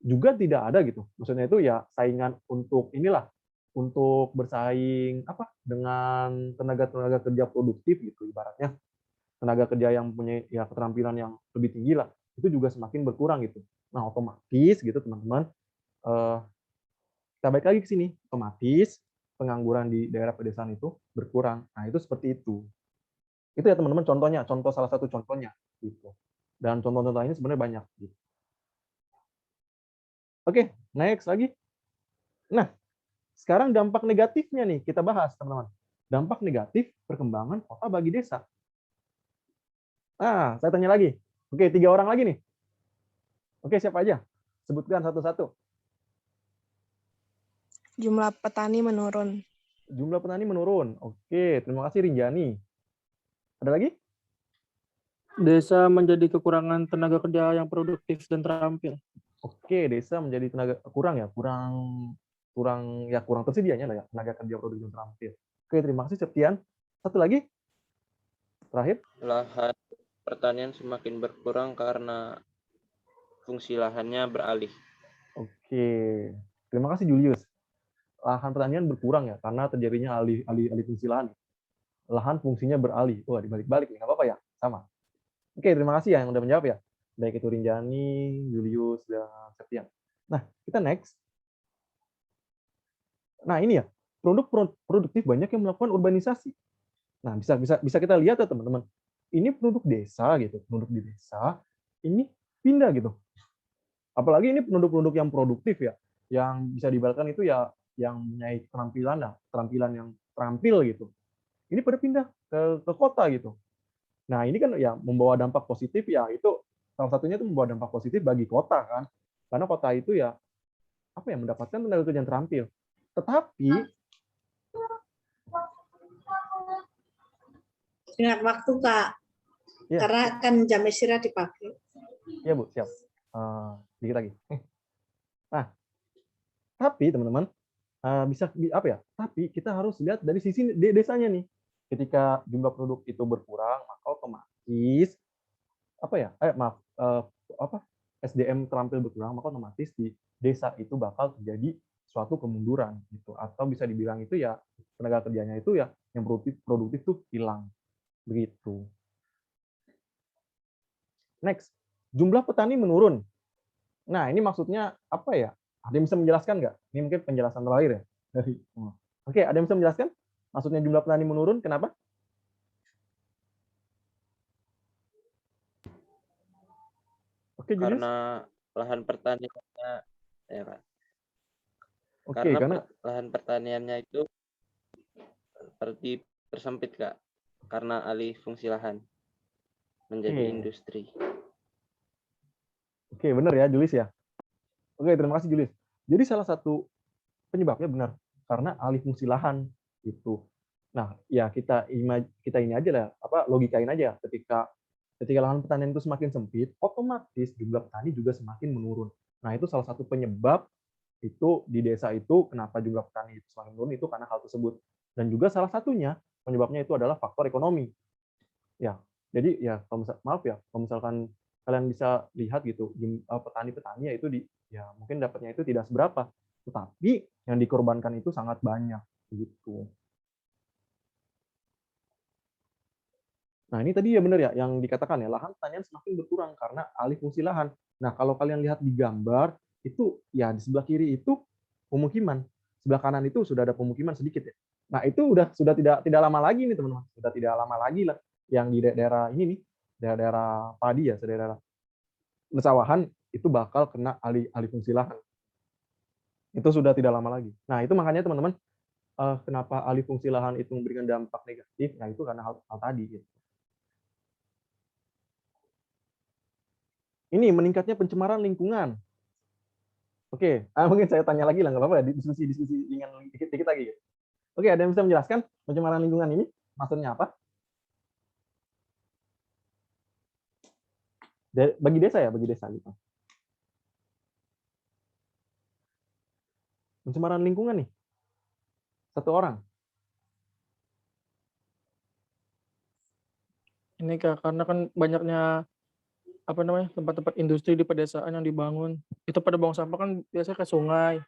juga tidak ada gitu. Maksudnya itu ya saingan untuk untuk bersaing dengan tenaga kerja produktif gitu ibaratnya. Tenaga kerja yang punya keterampilan yang lebih tinggi lah, itu juga semakin berkurang gitu. Nah, otomatis gitu teman-teman, kita balik lagi ke sini, otomatis pengangguran di daerah pedesaan itu berkurang. Nah, itu seperti itu. Itu ya teman-teman salah satu contohnya gitu. Dan contoh-contoh lainnya sebenarnya banyak gitu. Oke, next lagi. Nah, sekarang dampak negatifnya nih kita bahas, teman-teman. Dampak negatif perkembangan kota bagi desa. Nah, saya tanya lagi. Oke, 3 orang lagi nih. Oke, siapa aja? Sebutkan satu-satu. Jumlah petani menurun. Jumlah petani menurun. Oke, terima kasih Rinjani. Ada lagi? Desa menjadi kekurangan tenaga kerja yang produktif dan terampil. Oke, desa menjadi tenaga kurang tersedianya lah ya tenaga kerja produktif dan terampil. Oke, terima kasih Septian. Satu lagi, terakhir. Lahan pertanian semakin berkurang karena fungsi lahannya beralih. Oke, terima kasih Julius. Lahan pertanian berkurang ya karena terjadinya alih fungsi lahan. Lahan fungsinya beralih. Wah, dibalik-balik nih, nggak apa-apa ya? Sama. Oke, terima kasih ya yang udah menjawab ya. Baik itu Rinjani, Julius, dan Septian. Nah, kita next. Nah, ini ya, produk produktif banyak yang melakukan urbanisasi. Nah, bisa kita lihat ya teman-teman. Ini penduduk desa gitu, penduduk di desa ini pindah gitu. Apalagi ini penduduk-penduduk yang produktif ya, yang bisa diibaratkan itu ya yang mempunyai keterampilan yang terampil gitu. Ini pada pindah ke kota gitu. Nah, ini kan ya membawa dampak positif ya, itu salah satunya itu membawa dampak positif bagi kota kan. Karena kota itu ya apa ya mendapatkan tenaga kerja yang terampil. Tetapi Ingat waktu Kak, ya, karena kan jam istirahat dipakai. ya Bu, siap. Dikit lagi. Nah, tapi teman-teman bisa apa ya? Tapi kita harus lihat dari sisi desanya nih. Ketika jumlah produk itu berkurang, maka otomatis SDM terampil berkurang, maka otomatis di desa itu bakal terjadi suatu kemunduran gitu. Atau bisa dibilang itu ya tenaga kerjanya itu ya yang produktif tuh hilang. Begitu. Next, jumlah petani menurun. Nah, ini maksudnya apa ya? Ada yang bisa menjelaskan nggak? Ini mungkin penjelasan terakhir ya. Oke, ada yang bisa menjelaskan? Maksudnya jumlah petani menurun, kenapa? Oke, Julius. Karena lahan pertaniannya, ya Kak. Oke, karena lahan pertaniannya itu seperti tersempit Kak, karena alih fungsi lahan menjadi industri. Oke, benar ya Julius ya. Oke, terima kasih Julius. Jadi salah satu penyebabnya benar karena alih fungsi lahan itu. Nah, ya kita ini aja lah, logikain aja ketika lahan pertanian itu semakin sempit, otomatis jumlah petani juga semakin menurun. Nah, itu salah satu penyebab itu di desa itu kenapa jumlah petani itu semakin menurun itu karena hal tersebut. Dan juga salah satunya penyebabnya itu adalah faktor ekonomi. Ya, jadi ya kalau misalkan kalian bisa lihat gitu petani-petani itu mungkin dapatnya itu tidak seberapa, tetapi yang dikorbankan itu sangat banyak gitu. Nah, ini tadi ya benar ya yang dikatakan ya lahan pertanian semakin berkurang karena alih fungsi lahan. Nah, kalau kalian lihat di gambar itu ya di sebelah kiri itu pemukiman, sebelah kanan itu sudah ada pemukiman sedikit ya. Nah, itu sudah tidak lama lagi nih teman-teman, sudah tidak lama lagi lah yang di daerah ini nih, daerah padi ya, daerah persawahan itu bakal kena alih fungsi lahan. Itu sudah tidak lama lagi. Nah, itu makanya teman-teman kenapa alih fungsi lahan itu memberikan dampak negatif, nah itu karena hal tadi gitu. Ini meningkatnya pencemaran lingkungan. Oke, mungkin saya tanya lagi lah, nggak apa-apa ya, diskusi ringan dikit lagi. Oke, ada yang bisa menjelaskan pencemaran lingkungan ini maksudnya apa? Bagi desa gitu. Pencemaran lingkungan nih, satu orang. Ini Kak, karena kan banyaknya tempat-tempat industri di pedesaan yang dibangun. Itu pada buang sampah kan biasanya ke sungai.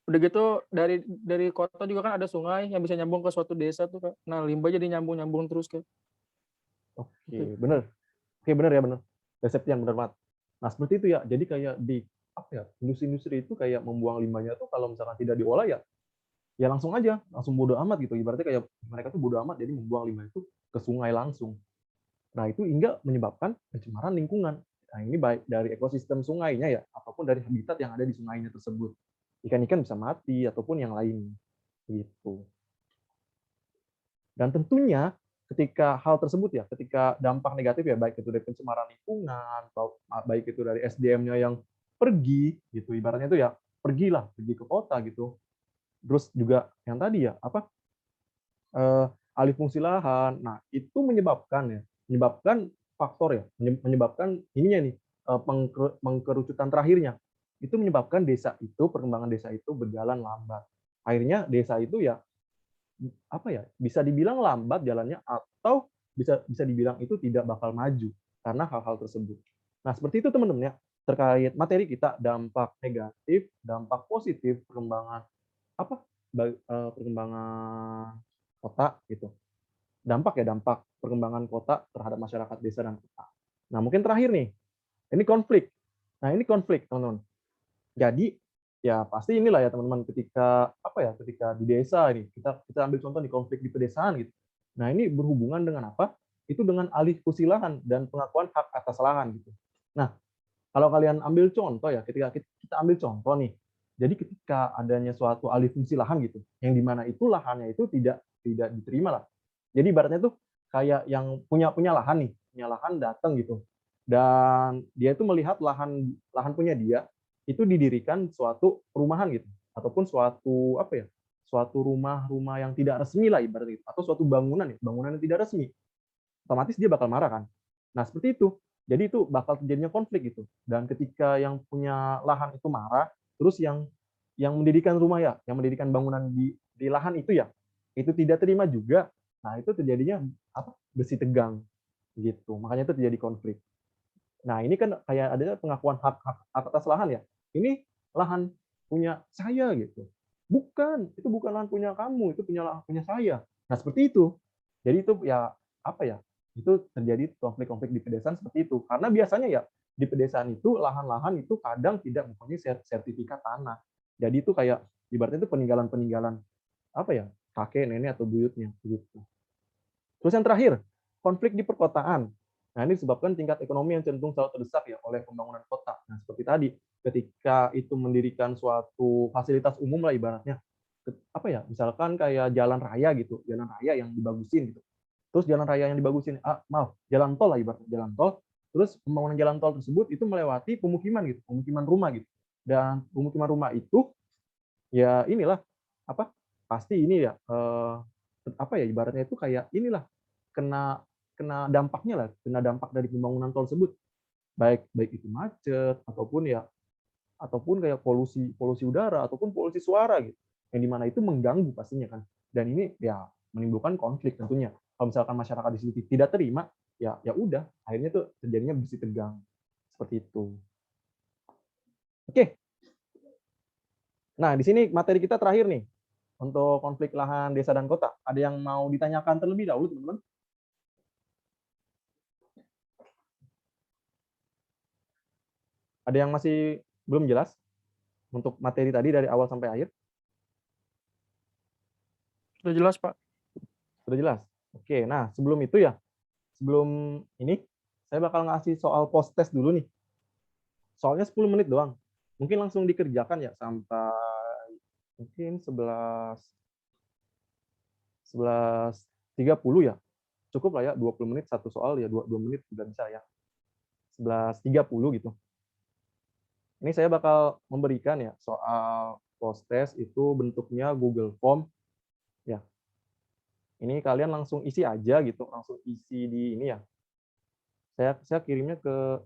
Udah gitu dari kota juga kan ada sungai yang bisa nyambung ke suatu desa tuh Kak. Nah, limbah jadi nyambung terus Kak. Oke, benar. Oke, benar ya, benar. Resepnya yang benar banget. Nah, seperti itu ya. Jadi kayak di industri-industri itu kayak membuang limbahnya tuh kalau misalkan tidak diolah ya langsung bodo amat gitu. Ibaratnya kayak mereka tuh bodo amat jadi membuang limbah itu ke sungai langsung. Nah, itu hingga menyebabkan pencemaran lingkungan. Nah, ini baik dari ekosistem sungainya ya, ataupun dari habitat yang ada di sungainya tersebut. Ikan-ikan bisa mati, ataupun yang lain. Gitu. Dan tentunya ketika hal tersebut ya, ketika dampak negatif ya, baik itu dari pencemaran lingkungan, atau baik itu dari SDM-nya yang pergi, gitu. Ibaratnya itu ya, pergi ke kota gitu. Terus juga yang tadi ya, apa, alih fungsi lahan. Nah, itu menyebabkan faktor ya, menyebabkan ininya nih, pengkerucutan terakhirnya. Itu menyebabkan perkembangan desa itu berjalan lambat. Akhirnya desa itu ya, apa ya, bisa dibilang lambat jalannya atau bisa bisa dibilang itu tidak bakal maju karena hal-hal tersebut. Nah, seperti itu teman-teman ya, terkait materi kita, dampak negatif, dampak positif perkembangan apa, perkembangan kota gitu. Dampak perkembangan kota terhadap masyarakat desa dan kota. Nah, mungkin terakhir nih, ini konflik. Nah, ini konflik, teman-teman. Jadi, ya pasti inilah ya teman-teman, ketika apa ya, ketika di desa ini, kita ambil contoh di konflik di pedesaan gitu. Nah, ini berhubungan dengan apa? Itu dengan alih fungsi lahan dan pengakuan hak atas lahan gitu. Nah, kalau kalian ambil contoh ya, ketika kita ambil contoh nih, jadi ketika adanya suatu alih fungsi lahan gitu, yang dimana itu lahannya itu tidak diterima lah. Jadi ibaratnya tuh kayak yang punya lahan nih, punya lahan datang gitu, dan dia itu melihat lahan lahan punya dia itu didirikan suatu perumahan gitu, ataupun suatu apa ya, suatu rumah-rumah yang tidak resmi lah ibaratnya, atau suatu bangunan ya, bangunan yang tidak resmi, otomatis dia bakal marah kan. Nah, seperti itu. Jadi itu bakal terjadinya konflik gitu. Dan ketika yang punya lahan itu marah, terus yang mendirikan rumah ya, yang mendirikan bangunan di lahan itu ya, itu tidak terima juga. Nah, itu terjadinya apa? Besi tegang gitu. Makanya itu terjadi konflik. Nah, ini kan kayak ada pengakuan hak atas lahan ya. Ini lahan punya saya gitu. Bukan, itu bukan lahan punya kamu, itu punya lahan punya saya. Nah, seperti itu. Jadi itu ya apa ya? Itu terjadi konflik-konflik di pedesaan seperti itu. Karena biasanya ya di pedesaan itu lahan-lahan itu kadang tidak mempunyai sertifikat tanah. Jadi itu kayak ibaratnya itu peninggalan-peninggalan apa ya? Kakek, nenek atau buyutnya gitu. Terus yang terakhir, konflik di perkotaan. Nah, ini disebabkan tingkat ekonomi yang cenderung selalu terdesak ya oleh pembangunan kota. Nah, seperti tadi, ketika itu mendirikan suatu fasilitas umum lah ibaratnya, apa ya, misalkan kayak jalan raya gitu, jalan raya yang dibagusin gitu. Terus jalan raya yang dibagusin, jalan tol lah ibaratnya, jalan tol. Terus pembangunan jalan tol tersebut itu melewati pemukiman gitu, pemukiman rumah gitu. Dan pemukiman rumah itu ya inilah apa? Pasti ini ya apa ya ibaratnya itu kayak inilah kena kena dampaknya lah, kena dampak dari pembangunan tol tersebut. Baik baik itu macet ataupun kayak polusi polusi udara ataupun polusi suara gitu. Yang dimana itu mengganggu pastinya kan. Dan ini ya menimbulkan konflik tentunya. Kalau misalkan masyarakat di situ tidak terima, ya udah, akhirnya tuh terjadinya besi tegang. Seperti itu. Oke. Nah, di sini materi kita terakhir nih untuk konflik lahan desa dan kota. Ada yang mau ditanyakan terlebih dahulu, teman-teman? Ada yang masih belum jelas untuk materi tadi dari awal sampai akhir? Sudah jelas, Pak. Sudah jelas? Oke, nah sebelum itu ya, sebelum ini, saya bakal ngasih soal post test dulu nih. Soalnya 10 menit doang. Mungkin langsung dikerjakan ya sampai mungkin 11.30 ya. Cukup lah ya, 20 menit satu soal ya, 2 menit sudah bisa ya. 11.30 gitu. Ini saya bakal memberikan ya soal post test itu bentuknya Google Form ya. Ini kalian langsung isi aja gitu, langsung isi di ini ya. Saya kirimnya ke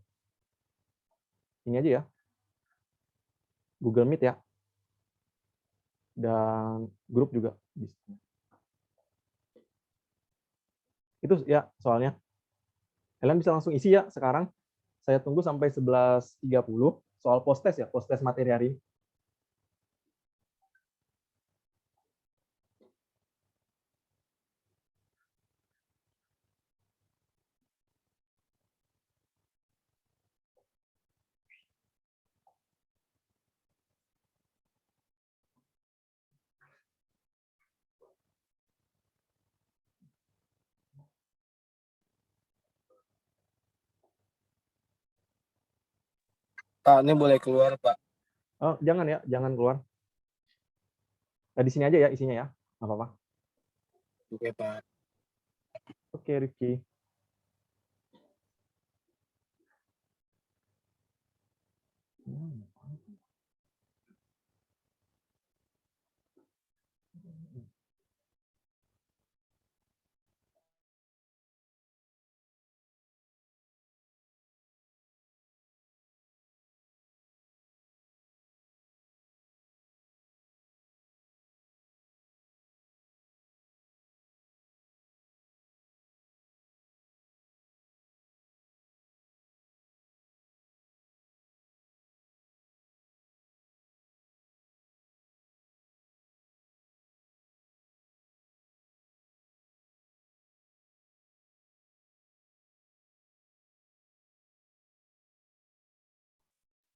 ini aja ya. Google Meet ya. Dan grup juga bisa. Itu ya soalnya. Kalian bisa langsung isi ya sekarang. Saya tunggu sampai 11.30 soal post test ya, post test materi hari ini. Pak, ini boleh keluar, Pak. Oh, jangan ya, jangan keluar. Nah, di sini aja ya isinya ya. Nggak apa-apa. Oke, Pak. Oke, Rifki.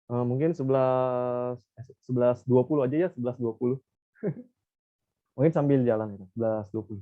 Mungkin 11.20 aja ya, 11.20. Mungkin sambil jalan itu, 11.20.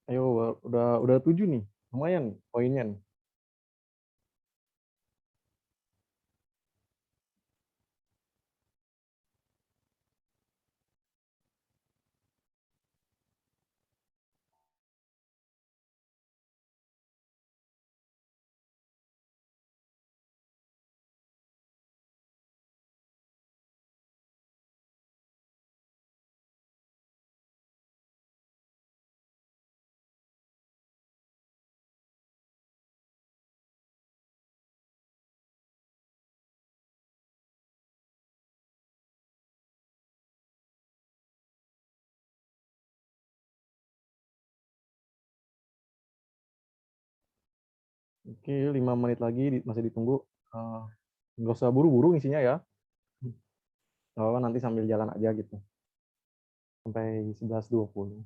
Ayo, udah 7 nih. Lumayan poinnya nih. Oke, 5 menit lagi masih ditunggu. Eh, nggak usah buru-buru isinya ya. Nggak apa-apa, nanti sambil jalan aja gitu. Sampai 11.20.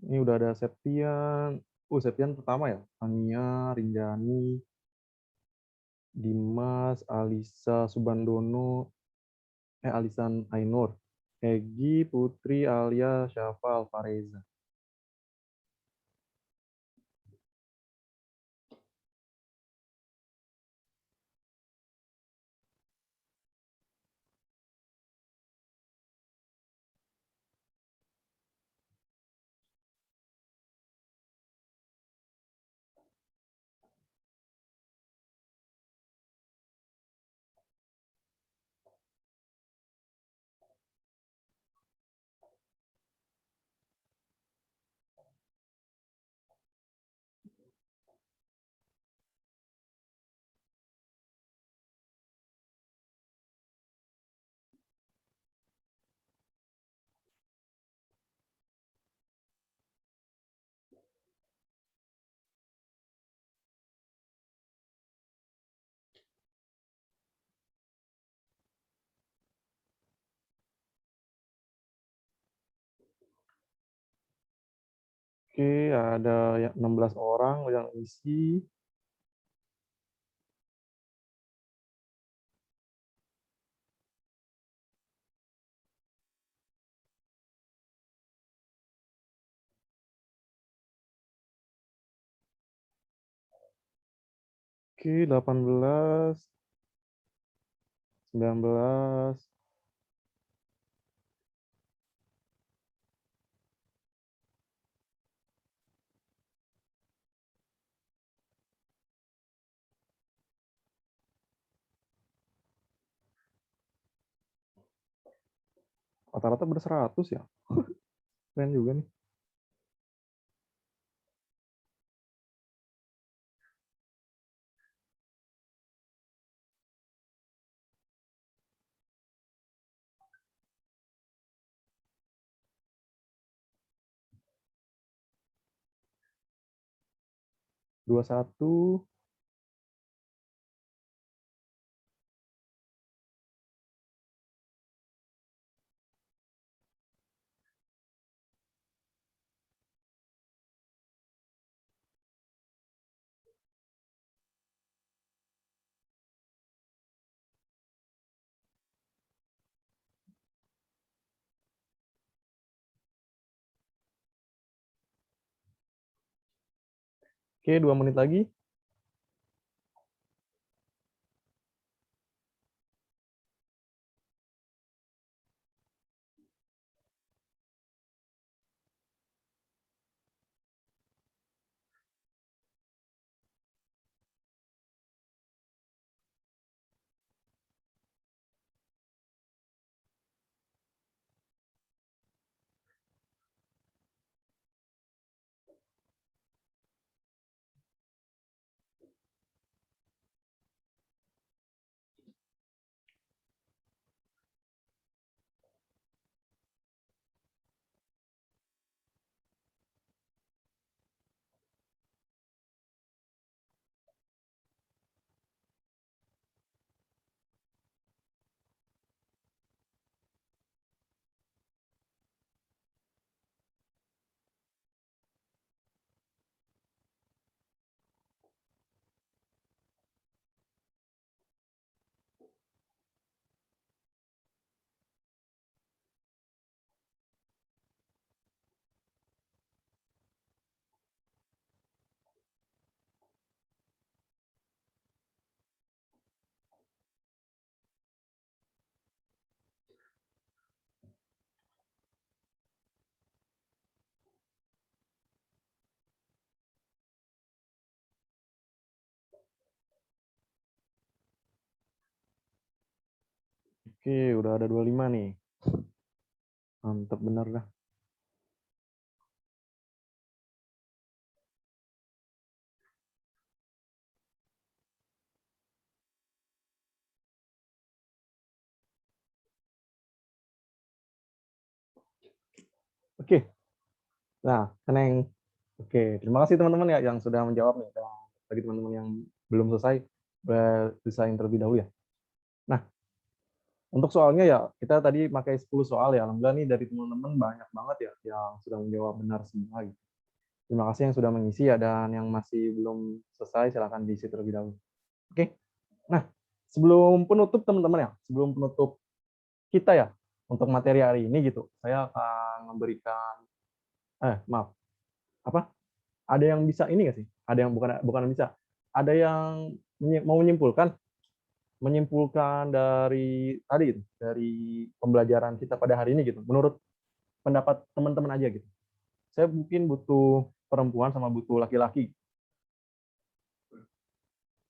Ini udah ada Septian. Septian pertama ya. Ania, Rinjani, Dimas, Alisa Subandono, Alisan Ainur, Egi, Putri, Alia, Syafa, Alfareza. Oke, ada yang 16 orang yang isi. Oke, 18, 19, rata-rata ber-100 ya. Keren juga nih. Dua satu. Oke, 2 menit lagi. Oke, udah ada 25 nih. Mantap bener dah. Oke. Nah, Neng. Oke, terima kasih teman-teman ya yang sudah menjawab nih. Dan bagi teman-teman yang belum selesai, bisa terlebih dahulu ya. Nah, untuk soalnya ya, kita tadi pakai 10 soal ya. Alhamdulillah nih dari teman-teman banyak banget ya yang sudah menjawab benar semua gitu. Terima kasih yang sudah mengisi ya, dan yang masih belum selesai silahkan diisi terlebih dahulu. Oke. Nah, sebelum penutup teman-teman ya, sebelum penutup kita ya untuk materi hari ini gitu, saya akan memberikan maaf. Apa? Ada yang bisa ini nggak sih? Ada yang bukan bisa. Ada yang mau menyimpulkan dari tadi gitu, dari pembelajaran kita pada hari ini gitu. Menurut pendapat teman-teman aja gitu. Saya mungkin butuh perempuan sama butuh laki-laki.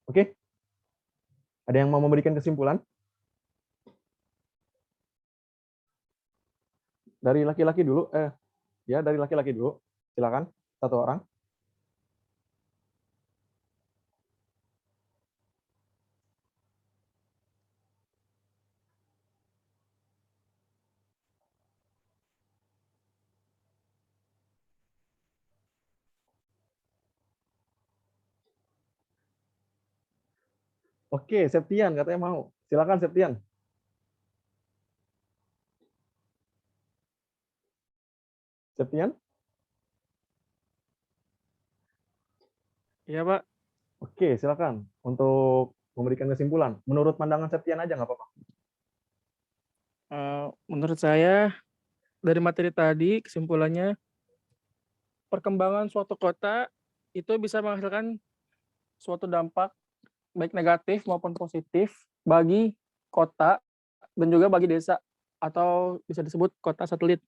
Oke? Ada yang mau memberikan kesimpulan? Dari laki-laki dulu. Ya, dari laki-laki dulu. Silakan, satu orang. Oke, Septian katanya mau. Silakan Septian. Septian? Iya, Pak. Oke, silakan untuk memberikan kesimpulan. Menurut pandangan Septian aja nggak apa-apa. Menurut saya dari materi tadi kesimpulannya perkembangan suatu kota itu bisa menghasilkan suatu dampak baik negatif maupun positif bagi kota dan juga bagi desa atau bisa disebut kota satelit.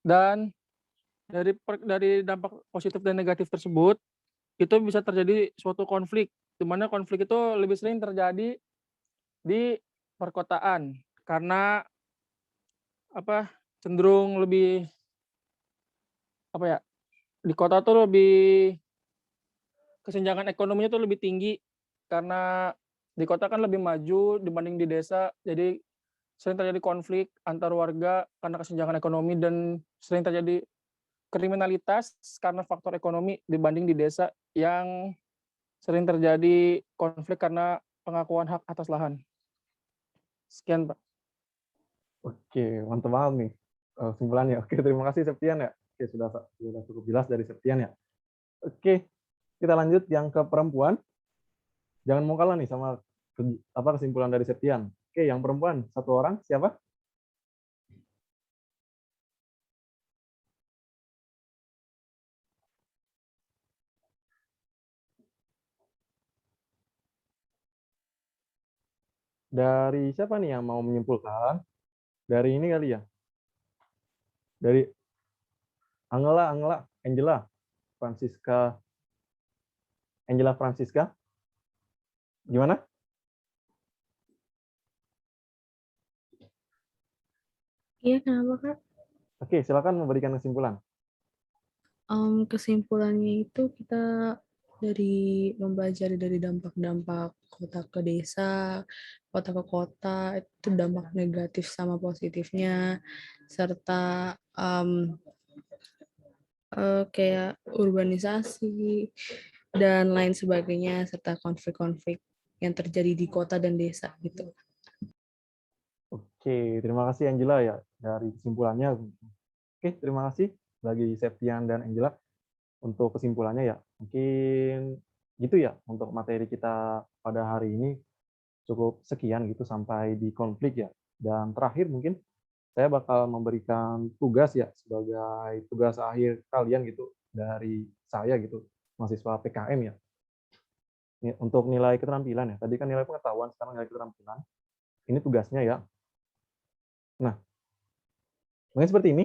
Dan dari dampak positif dan negatif tersebut itu bisa terjadi suatu konflik, di mana konflik itu lebih sering terjadi di perkotaan karena cenderung lebih di kota tuh lebih kesenjangan ekonominya tuh lebih tinggi karena di kota kan lebih maju dibanding di desa, jadi sering terjadi konflik antar warga karena kesenjangan ekonomi dan sering terjadi kriminalitas karena faktor ekonomi dibanding di desa yang sering terjadi konflik karena pengakuan hak atas lahan. Sekian, Pak. Oke, mantap banget nih kesimpulannya. Oke, terima kasih Septian ya. Oke, sudah cukup jelas dari Septian ya. Oke, kita lanjut yang ke perempuan. Jangan mau kalah nih sama kesimpulan dari Septian. Oke, yang perempuan satu orang siapa? Dari siapa nih yang mau menyimpulkan? Dari ini kali ya. Dari Angela, Angela Francisca. Gimana? Iya, kenapa, Kak? Oke, silakan memberikan kesimpulan. Kesimpulannya itu kita mempelajari dari dampak-dampak kota ke desa, kota ke kota, itu dampak negatif sama positifnya, serta kayak urbanisasi dan lain sebagainya, serta konflik-konflik yang terjadi di kota dan desa gitu. Oke, terima kasih Angela ya dari kesimpulannya. Oke, terima kasih bagi Septian dan Angela untuk kesimpulannya ya. Mungkin gitu ya untuk materi kita pada hari ini, cukup sekian gitu sampai di konflik ya. Dan terakhir mungkin saya bakal memberikan tugas ya sebagai tugas akhir kalian gitu dari saya gitu, mahasiswa PKM ya. Untuk nilai keterampilan ya. Tadi kan nilai pengetahuan, sekarang nilai keterampilan. Ini tugasnya ya. Nah, mungkin seperti ini.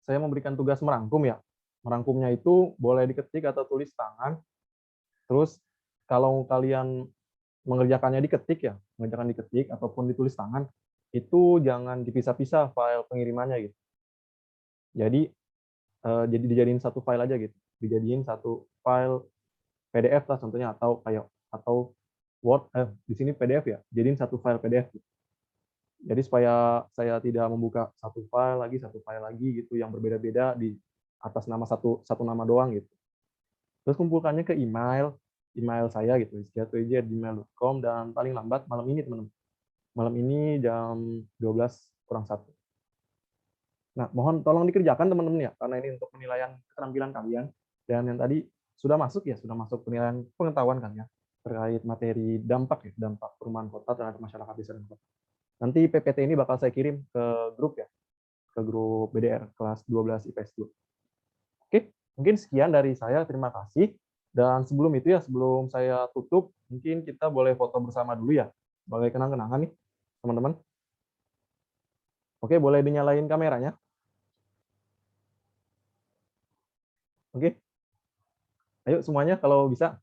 Saya memberikan tugas merangkum ya. Merangkumnya itu boleh diketik atau tulis tangan. Terus kalau kalian mengerjakannya diketik ya, mengerjakan diketik ataupun ditulis tangan, itu jangan dipisah-pisah file pengirimannya gitu. Jadi dijadiin satu file aja gitu. Dijadiin satu file PDF lah contohnya atau Word di sini PDF ya. Jadiin satu file PDF gitu. Jadi supaya saya tidak membuka satu file lagi gitu yang berbeda-beda di atas nama satu nama doang gitu. Terus kumpulkannya ke email saya gitu, istiatuj@gmail.com dan paling lambat malam ini teman-teman. Malam ini jam 12:01. Nah, mohon tolong dikerjakan teman-teman ya, karena ini untuk penilaian keterampilan kalian. Dan yang tadi sudah masuk penilaian pengetahuan kalian terkait materi dampak perumahan kota terhadap masyarakat desa dan kota. Nanti PPT ini bakal saya kirim ke grup ya, ke grup BDR kelas 12 IPS 2. Oke, mungkin sekian dari saya, terima kasih. Dan sebelum itu ya, sebelum saya tutup, mungkin kita boleh foto bersama dulu ya, sebagai kenang-kenangan nih, teman-teman. Oke, boleh dinyalain kameranya. Oke. Ayo semuanya kalau bisa.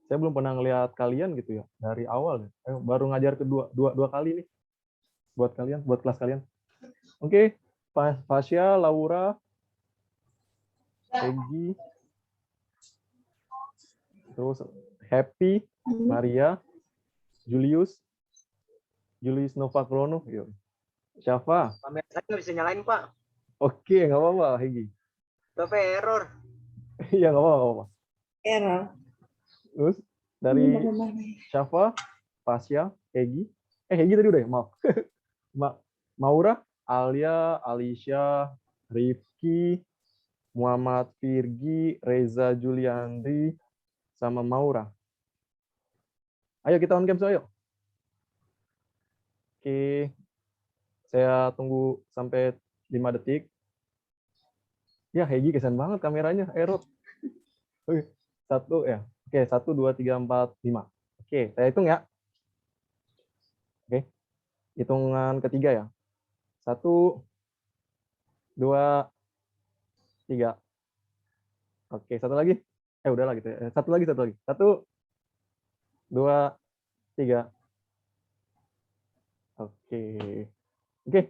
Saya belum pernah ngelihat kalian gitu ya dari awal. Ayo, baru ngajar dua kali nih buat kalian, buat kelas kalian. Oke, Fasya, Laura, Peggy, terus Happy, Maria, Julius Nova Krono, Syafa. Kamera saya nggak bisa nyalain, Pak. Oke, nggak apa-apa, Hegi. Bapak error. Iya, nggak apa-apa. Error. Terus dari Syafa, Fasya, Hegi. Hegi tadi udah ya, maaf. Maura, Alia, Alicia, Rifki, Muhammad Virgi, Reza Juliandri, sama Maura. Ayo kita on cam, ayo. Oke, saya tunggu sampai 5 detik. Ya, Hegi kesen banget kameranya, error. Oke, 1 ya. Oke, 1, 2, 3, 4, 5. Oke, saya hitung ya. Oke, hitungan ketiga ya. 1, 2, 3. Oke, satu lagi. Udahlah gitu ya. Satu lagi. 1, 2, 3. Oke. Mungkin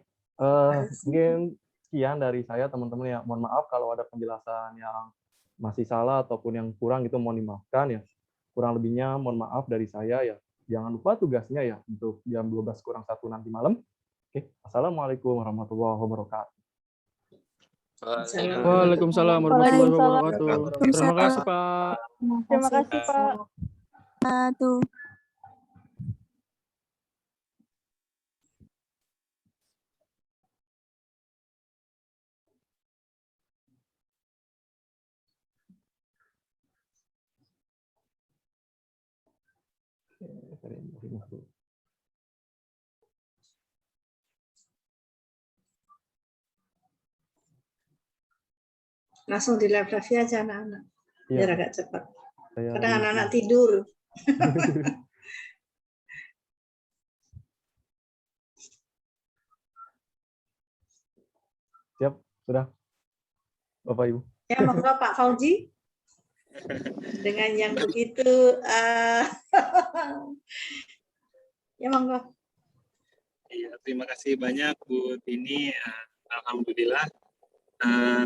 sekian dari saya teman-teman ya. Mohon maaf kalau ada penjelasan yang masih salah ataupun yang kurang gitu, mohon dimaafkan ya. Kurang lebihnya mohon maaf dari saya ya. Jangan lupa tugasnya ya untuk jam 12 kurang 1 nanti malam. Oke. Assalamualaikum warahmatullahi wabarakatuh. Waalaikumsalam warahmatullahi wabarakatuh. Terima kasih, Pak. Terima kasih, Pak. Langsung di live aja anak-anak. Iya. Biar agak cepat. Saya Kadang anak-anak tidur. Siap, sudah. Bapak Ibu. Ya, monggo Pak Fauzi. Dengan yang begitu ya monggo. Iya, terima kasih banyak Bu Tini. Alhamdulillah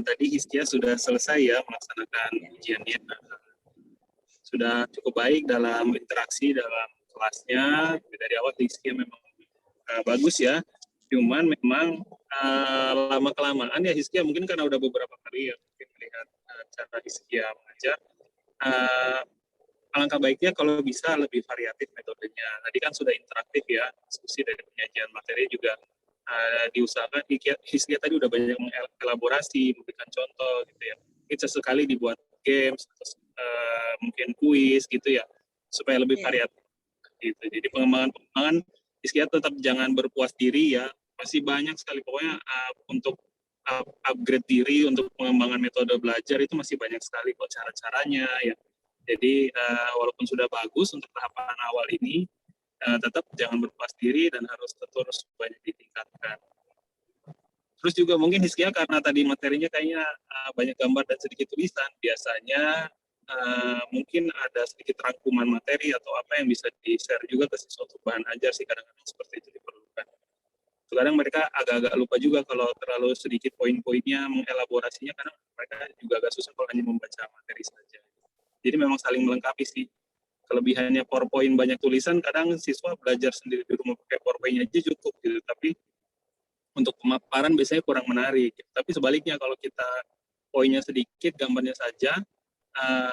tadi Hiskia sudah selesai ya melaksanakan ujiannya. Sudah cukup baik dalam interaksi dalam kelasnya. Dari awal Hiskia memang bagus ya. Cuman memang lama kelamaan ya Hiskia mungkin karena udah beberapa kali ya mungkin melihat cara Hiskia mengajar. Alangkah baiknya kalau bisa lebih variatif metodenya. Tadi kan sudah interaktif ya, diskusi dari penyajian materi juga diusahakan. Hiskia tadi udah banyak mengelaborasi, memberikan contoh gitu ya. Mungkin sesekali dibuat games, atau, mungkin kuis gitu ya, supaya lebih variatif. Gitu. Jadi pengembangan Hiskia tetap jangan berpuas diri ya. Masih banyak sekali pokoknya untuk upgrade diri untuk pengembangan metode belajar itu masih banyak sekali kok cara-caranya ya. Jadi walaupun sudah bagus untuk tahapan awal ini, tetap jangan berpuas diri dan harus terus banyak ditingkatkan. Terus juga mungkin Hiskia karena tadi materinya kayaknya banyak gambar dan sedikit tulisan, biasanya mungkin ada sedikit rangkuman materi atau apa yang bisa di-share juga ke siswa untuk bahan ajar sih, kadang-kadang seperti itu diperlukan. Kadang mereka agak-agak lupa juga kalau terlalu sedikit poin-poinnya, mengelaborasinya, karena mereka juga agak susah kalau hanya membaca materi saja. Jadi memang saling melengkapi sih. Kelebihannya PowerPoint banyak tulisan, kadang siswa belajar sendiri di rumah pakai PowerPoint aja cukup gitu. Tapi untuk pemaparan biasanya kurang menarik. Tapi sebaliknya kalau kita poinnya sedikit, gambarnya saja,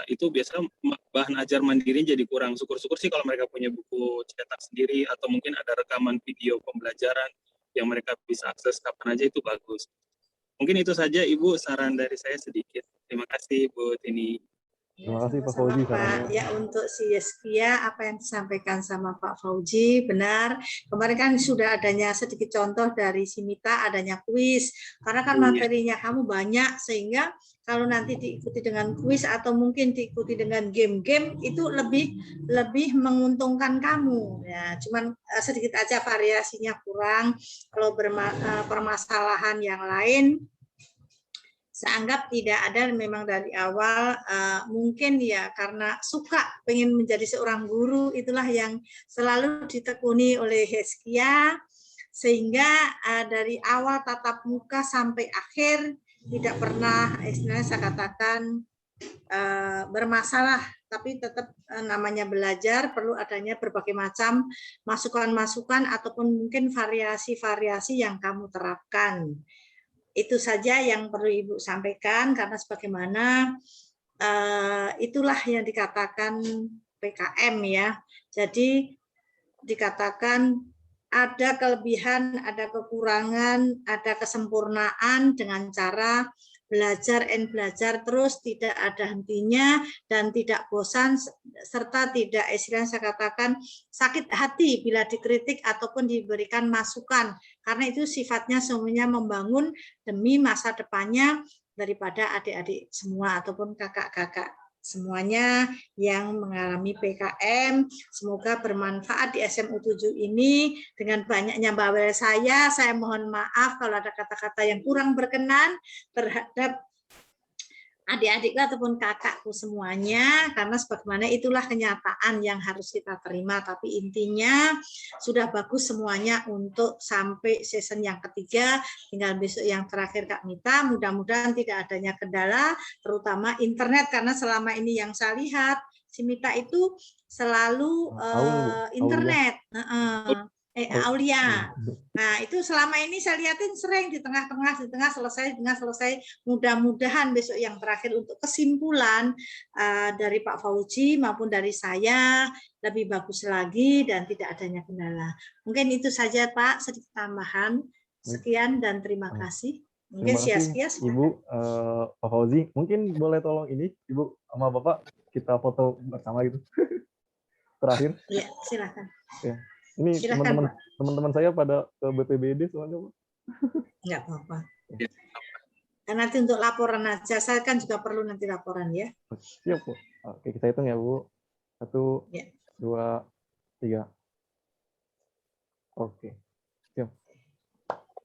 itu biasanya bahan ajar mandiri jadi kurang. Syukur-syukur sih kalau mereka punya buku cetak sendiri atau mungkin ada rekaman video pembelajaran yang mereka bisa akses kapan aja, itu bagus. Mungkin itu saja Ibu, saran dari saya sedikit. Terima kasih Bu Tini. Terima kasih Pak Fauzi. Pak. Ya, untuk si Hiskia, apa yang disampaikan sama Pak Fauzi benar. Kemarin kan sudah adanya sedikit contoh dari Simita, adanya kuis. Karena kan materinya kamu banyak, sehingga kalau nanti diikuti dengan kuis atau mungkin diikuti dengan game-game, itu lebih menguntungkan kamu. Ya, cuman sedikit aja variasinya kurang. Kalau permasalahan yang lain, saya anggap tidak ada, memang dari awal mungkin ya karena suka pengen menjadi seorang guru, itulah yang selalu ditekuni oleh Hiskia, sehingga dari awal tatap muka sampai akhir tidak pernah istilahnya saya katakan bermasalah, tapi tetap namanya belajar perlu adanya berbagai macam masukan-masukan ataupun mungkin variasi-variasi yang kamu terapkan. Itu saja yang perlu Ibu sampaikan, karena sebagaimana itulah yang dikatakan PKM ya. Jadi dikatakan ada kelebihan, ada kekurangan, ada kesempurnaan dengan cara belajar and belajar terus, tidak ada hentinya dan tidak bosan, serta tidak, istilahnya saya katakan, sakit hati bila dikritik ataupun diberikan masukan, karena itu sifatnya semuanya membangun demi masa depannya daripada adik-adik semua ataupun kakak-kakak semuanya yang mengalami PKM. Semoga bermanfaat di SMU 7 ini. Dengan banyaknya bawel saya mohon maaf kalau ada kata-kata yang kurang berkenan terhadap adik-adikku ataupun kakakku semuanya, karena sebagaimana itulah kenyataan yang harus kita terima. Tapi intinya sudah bagus semuanya untuk sampai season yang ketiga, tinggal besok yang terakhir Kak Mita. Mudah-mudahan tidak adanya kendala, terutama internet, karena selama ini yang saya lihat si Mita itu selalu internet. Aulia. Nah, itu selama ini saya lihatin sering di tengah-tengah selesai. Mudah-mudahan besok yang terakhir untuk kesimpulan dari Pak Fauzi maupun dari saya lebih bagus lagi dan tidak adanya kendala. Mungkin itu saja Pak, sedikit tambahan. Sekian dan terima kasih. Mungkin sia-sia. Ibu Pak Fauzi, mungkin boleh tolong ini Ibu sama Bapak kita foto bersama gitu. Terakhir. Iya, silakan. Ya. Ini teman-teman saya pada ke BPBD soalnya, Pak. Enggak apa-apa. Dan nanti untuk laporan aja, saya kan juga perlu nanti laporan ya. Siap, Bu. Oke, kita hitung ya, Bu. 1, 2, 3. Oke. Siap.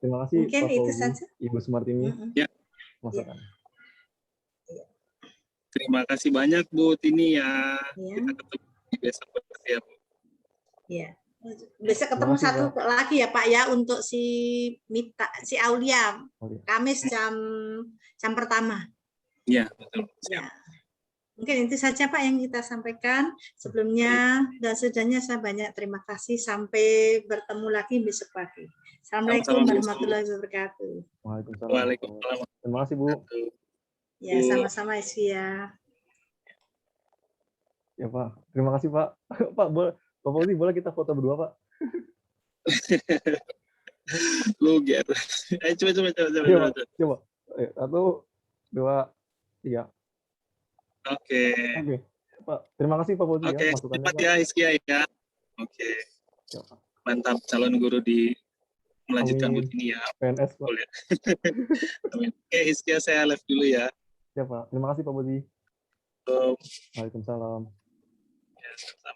Terima kasih mungkin Pak itu Fauzi, saja. Ibu Sumartini. Ya. Masakan. Terima kasih banyak Bu Tini ya. Ya. Kita ketemu besok ya, Bu. Ya. Besok ketemu satu lagi ya Pak ya untuk si Mita, si Aulia. Kamis jam pertama. Iya, betul. Ya. Mungkin itu saja Pak yang kita sampaikan. Sebelumnya dan sesudahnya saya banyak terima kasih. Sampai bertemu lagi besok pagi. Assalamualaikum warahmatullahi wabarakatuh. Waalaikumsalam. Terima kasih Bu. Ya, sama-sama Isya. Ya Pak, terima kasih Pak. Pak, boleh Pak Fauzi, boleh kita foto berdua, Pak? Lu ger. Coba. Coba. 1, 2, 3. Oke. Pak, terima kasih Pak Fauzi ya masukannya. Cepat ya Iskia ya. Oke. Mantap, calon guru di melanjutkan Bu Tini ya. PNS, Pak. Boleh. Oke, Iskia saya live dulu ya. Ya Pak, terima kasih Pak Fauzi. Waalaikumsalam. Waalaikumsalam. Ya, sama.